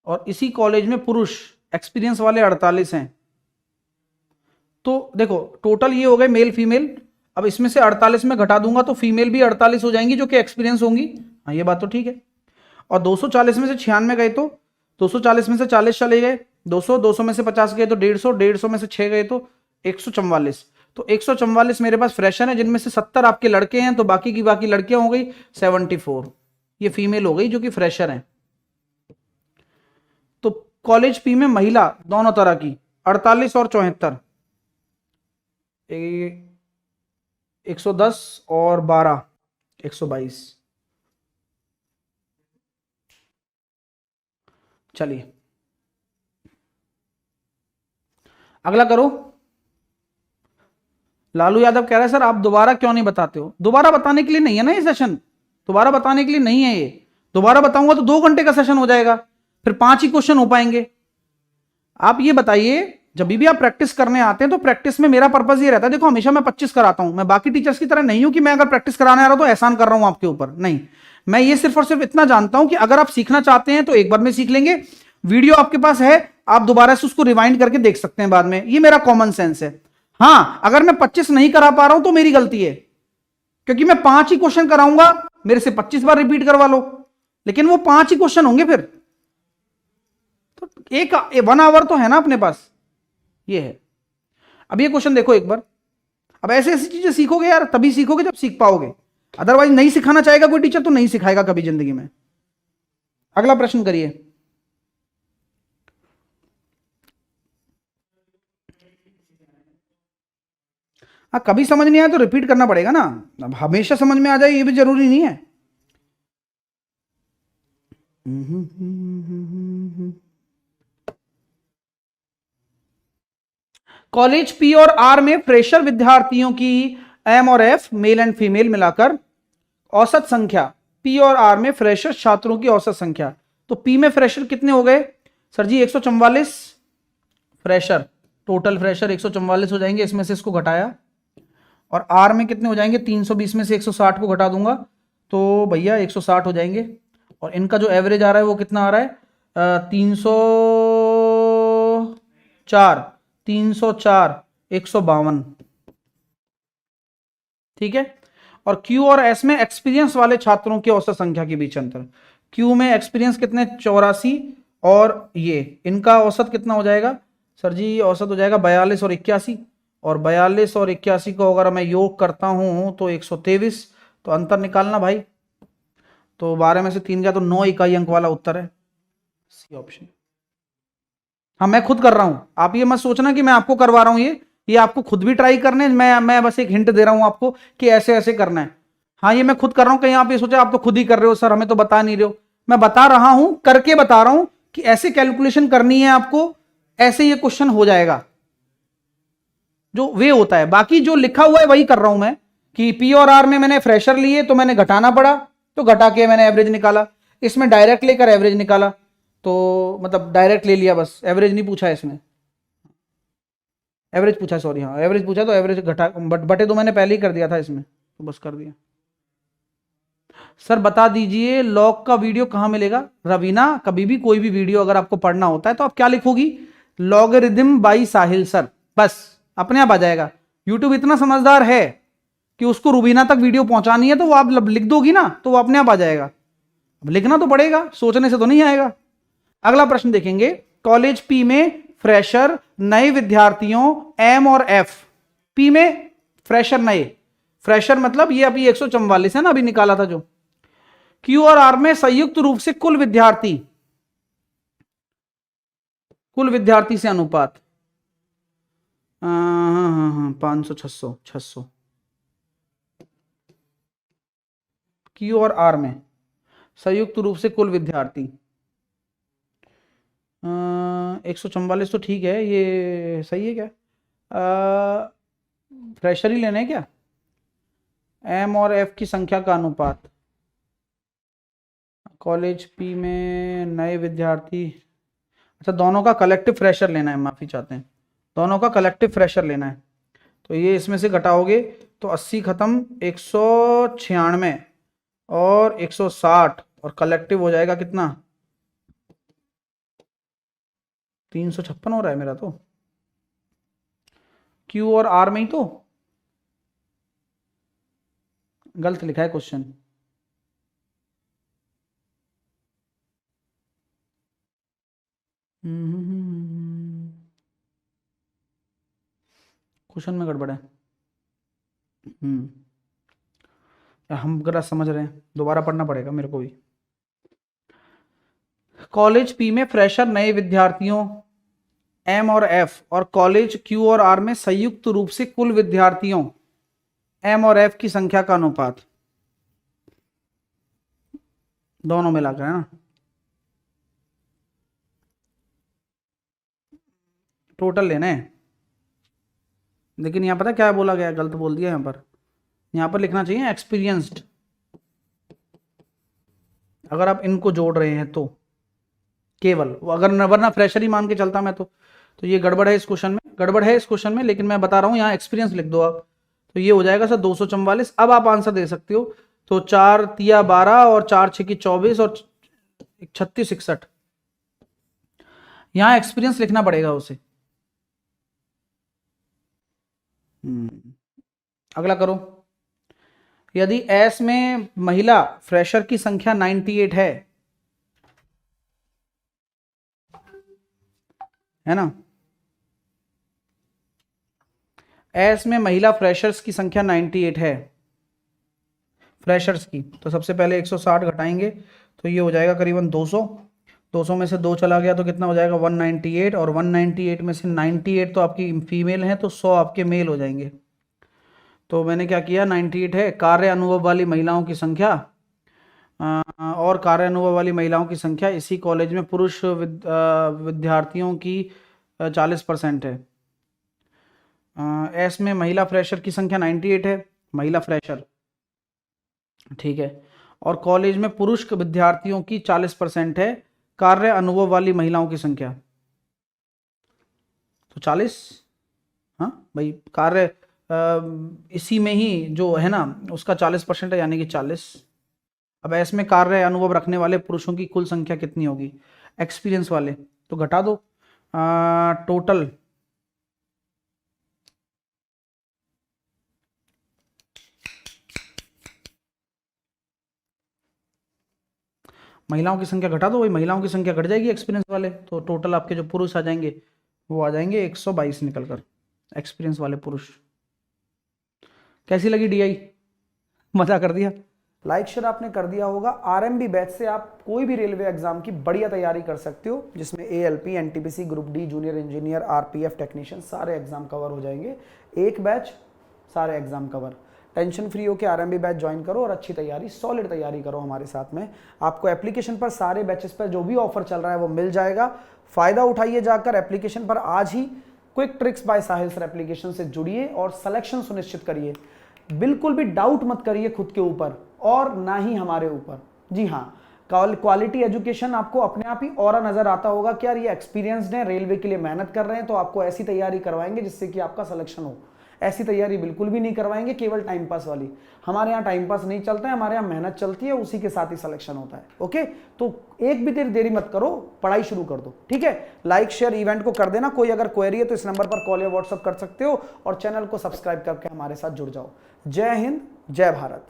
और इसी कॉलेज में पुरुष एक्सपीरियंस वाले 48 हैं। तो देखो टोटल ये हो गए मेल फीमेल, अब इसमें से 48 में घटा दूंगा तो फीमेल भी 48 हो जाएंगी जो कि एक्सपीरियंस होंगी, हाँ ये बात तो ठीक है। और 240 में से 96 गए तो 240 में से 40 चले गए, 200 में से 50 गए तो 150 में से 6 गए तो 144, तो 144 मेरे पास फ्रेशर है जिनमें से 70 आपके लड़के हैं, तो बाकी की बाकी लड़कियां हो गई 74, ये फीमेल हो गई जो कि फ्रेशर हैं। तो कॉलेज पी में महिला दोनों तरह की 48 और 74, 110 और 12 122। चलिए अगला करो। लालू यादव कह रहा है सर आप दोबारा क्यों नहीं बताते हो? दोबारा बताने के लिए नहीं है ना ये सेशन, दोबारा बताने के लिए नहीं है ये। दोबारा बताऊंगा तो 2 घंटे का सेशन हो जाएगा, फिर 5 ही क्वेश्चन हो पाएंगे। आप ये बताइए जब भी आप प्रैक्टिस करने आते हैं तो प्रैक्टिस में मेरा पर्पस ये रहता है, देखो हमेशा मैं 25 कराता हूं, मैं बाकी टीचर्स की तरह नहीं हूं कि मैं अगर प्रैक्टिस कराने आ रहा हूं तो एहसान कर रहा हूं आपके ऊपर, नहीं। मैं ये सिर्फ और सिर्फ इतना जानता हूं कि अगर आप सीखना चाहते हैं तो एक बार में सीख लेंगे, वीडियो आपके पास है, आप दोबारा से उसको रिवाइंड करके देख सकते हैं बाद में, ये मेरा कॉमन सेंस है। हाँ अगर मैं 25 नहीं करा पा रहा हूं तो मेरी गलती है, क्योंकि मैं 5 ही क्वेश्चन कराऊंगा, मेरे से 25 बार रिपीट करवा लो, लेकिन वो 5 ही क्वेश्चन होंगे फिर तो 1 आवर तो है ना अपने पास, ये है। अब ये क्वेश्चन देखो एक बार, अब ऐसे ऐसी चीजें सीखोगे यार, तभी सीखोगे जब सीख पाओगे, अदरवाइज नहीं सिखाना चाहेगा कोई टीचर तो नहीं सिखाएगा कभी जिंदगी में। अगला प्रश्न करिए। हाँ कभी समझ नहीं आया तो रिपीट करना पड़ेगा ना, अब हमेशा समझ में आ जाए ये भी जरूरी नहीं है। कॉलेज पी और आर में फ्रेशर विद्यार्थियों की एम और एफ मेल एंड फीमेल मिलाकर औसत संख्या, पी और आर में फ्रेशर छात्रों की औसत संख्या, तो पी में फ्रेशर कितने हो गए सर जी 144 फ्रेशर, टोटल फ्रेशर 144 हो जाएंगे, इसमें से इसको घटाया, और आर में कितने हो जाएंगे 320 में से 160 को घटा दूंगा तो भैया 160 हो जाएंगे, और इनका जो एवरेज आ रहा है वो कितना आ रहा है 304 152, ठीक है। और क्यू और एस में एक्सपीरियंस वाले छात्रों की औसत संख्या के बीच अंतर, क्यू में एक्सपीरियंस कितने 84, और ये इनका औसत कितना हो जाएगा सर जी, औसत हो जाएगा 42 और 81, और 42 और 81 को अगर मैं योग करता हूं तो 123, तो अंतर निकालना भाई, तो 12 में से 3 गया तो 9 इकाई अंक वाला उत्तर है सी ऑप्शन। हाँ मैं खुद कर रहा हूं, आप ये मत सोचना कि मैं आपको करवा रहा हूं, ये आपको खुद भी ट्राई करने, मैं बस एक हिंट दे रहा हूं आपको कि ऐसे ऐसे करना है। हाँ ये मैं खुद कर रहा हूं, कहीं आप ये सोचे आप तो खुद ही कर रहे हो सर हमें तो बता नहीं रहे हो, मैं बता रहा हूं, करके बता रहा हूं कि ऐसे कैलकुलेशन करनी है आपको, ऐसे ये क्वेश्चन हो जाएगा जो वे होता है। बाकी जो लिखा हुआ है वही कर रहा हूं मैं, कि पी और आर में मैंने फ्रेशर लिए तो मैंने घटाना पड़ा, तो घटा के मैंने एवरेज निकाला, इसमें डायरेक्ट लेकर एवरेज निकाला, तो मतलब डायरेक्ट ले लिया बस, एवरेज नहीं पूछा इसमें, एवरेज पूछा सॉरी, हाँ एवरेज पूछा तो एवरेज घटा बटे तो मैंने पहले ही कर दिया था इसमें, तो बस कर दिया। सर बता दीजिए लॉग का वीडियो कहाँ मिलेगा? रवीना कभी भी कोई भी वीडियो अगर आपको पढ़ना होता है तो आप क्या लिखोगी, लॉगरिदम बाई साहिल सर, बस अपने आप आ जाएगा। यूट्यूब इतना समझदार है कि उसको रुबीना तक वीडियो पहुंचानी है तो वो आप लिख दोगी ना तो वो अपने आप आ जाएगा। अब लिखना तो पड़ेगा, सोचने से तो नहीं आएगा। अगला प्रश्न देखेंगे, कॉलेज पी में फ्रेशर नए विद्यार्थियों एम और एफ, पी में फ्रेशर नए, फ्रेशर मतलब ये अभी 144 है ना, अभी निकाला था जो, क्यू और आर में संयुक्त रूप से कुल विद्यार्थी से अनुपात 500 600 क्यू और आर में संयुक्त रूप से कुल विद्यार्थी 144 तो ठीक है, ये सही है क्या? फ्रेशर ही लेना है क्या? एम और एफ की संख्या का अनुपात, कॉलेज पी में नए विद्यार्थी, अच्छा दोनों का कलेक्टिव फ्रेशर लेना है, माफी चाहते हैं, दोनों का कलेक्टिव फ्रेशर लेना है। तो ये इसमें से घटाओगे तो 80 खत्म, 196 और 160 और कलेक्टिव हो जाएगा कितना? 356 हो रहा है मेरा तो, क्यू और आर में ही तो गलत लिखा है क्वेश्चन। क्वेश्चन में गड़बड़ है। हम गलत समझ रहे हैं, दोबारा पढ़ना पड़ेगा मेरे को भी। कॉलेज पी में फ्रेशर नए विद्यार्थियों एम और एफ और कॉलेज क्यू और आर में संयुक्त रूप से कुल विद्यार्थियों एम और एफ की संख्या का अनुपात, दोनों मिलाकर है ना, टोटल लेना है। लेकिन यहां पता क्या बोला गया, गलत बोल दिया यहां पर लिखना चाहिए एक्सपीरियंस्ड, अगर आप इनको जोड़ रहे हैं तो केवल, अगर वरना फ्रेशर ही मान के चलता मैं तो ये गड़बड़ है इस क्वेश्चन में, गड़बड़ है इस क्वेश्चन में, लेकिन मैं बता रहा हूं यहाँ एक्सपीरियंस लिख दो आप, तो ये हो जाएगा सर 244। अब आप आंसर दे सकते हो, तो 4 तिया 12 और 4 6 की 24 और 36 61, यहां एक्सपीरियंस लिखना पड़ेगा उसे। अगला करो, यदि एस में महिला फ्रेशर की संख्या 98 है ना, एस में महिला फ्रेशर्स की संख्या 98 है, फ्रेशर्स की, तो सबसे पहले 160 घटाएंगे तो ये हो जाएगा करीबन 200 में से 2 चला गया तो कितना हो जाएगा 198, और 198 में से 98 तो आपकी फीमेल है तो 100 आपके मेल हो जाएंगे। तो मैंने क्या किया, 98 है, कार्य अनुभव वाली महिलाओं की संख्या और कार्य अनुभव वाली महिलाओं की संख्या इसी कॉलेज में पुरुष विद्यार्थियों की 40% है। एस में महिला फ्रेशर की संख्या 98 है, महिला फ्रेशर, ठीक है, और कॉलेज में पुरुष विद्यार्थियों की 40% है, कार्य अनुभव वाली महिलाओं की संख्या तो 40, हाँ भाई, कार्य इसी में ही जो है ना उसका 40% है, यानी कि 40। अब एस में कार्य अनुभव रखने वाले पुरुषों की कुल संख्या कितनी होगी, एक्सपीरियंस वाले, तो घटा दो टोटल महिलाओं की संख्या घटा दो, वही महिलाओं की संख्या घट जाएगी एक्सपीरियंस वाले, तो टोटल आपके जो पुरुष आ जाएंगे वो आ जाएंगे 122 निकलकर, एक्सपीरियंस वाले पुरुष। कैसी लगी डीआई, मजा कर दिया? लाइक शेयर आपने कर दिया होगा। आरएमबी बैच से आप कोई भी रेलवे एग्जाम की बढ़िया तैयारी कर सकते हो, जिसमें ALP, NTPC, group D, junior engineer, RPF technician सारे एग्जाम कवर हो जाएंगे, एक बैच सारे एग्जाम कवर। टेंशन फ्री होकर आरएमबी बैच ज्वाइन करो और अच्छी तैयारी, सॉलिड तैयारी करो हमारे साथ में। आपको एप्लीकेशन पर सारे बैचेस पर जो भी ऑफर चल रहा है वो मिल जाएगा, फायदा उठाइए जाकर एप्लीकेशन पर आज ही। Quick tricks by Sahil sir application से जुड़िए और सिलेक्शन सुनिश्चित करिए। बिल्कुल भी डाउट मत करिए खुद के ऊपर और ना ही हमारे ऊपर। जी हाँ, क्वालिटी एजुकेशन आपको अपने आप ही और नजर आता होगा कि यार ये एक्सपीरियंस्ड है, रेलवे के लिए मेहनत कर रहे हैं, तो आपको ऐसी तैयारी करवाएंगे जिससे कि आपका सिलेक्शन हो। ऐसी तैयारी बिल्कुल भी नहीं करवाएंगे केवल टाइम पास वाली। हमारे यहाँ टाइम पास नहीं चलता है, हमारे यहाँ मेहनत चलती है, उसी के साथ ही सिलेक्शन होता है। ओके, तो एक भी देरी मत करो, पढ़ाई शुरू कर दो, ठीक है। लाइक शेयर इवेंट को कर देना। कोई अगर क्वेरी है तो इस नंबर पर कॉल या व्हाट्सअप कर सकते हो, और चैनल को सब्सक्राइब करके हमारे साथ जुड़ जाओ। जय हिंद, जय भारत।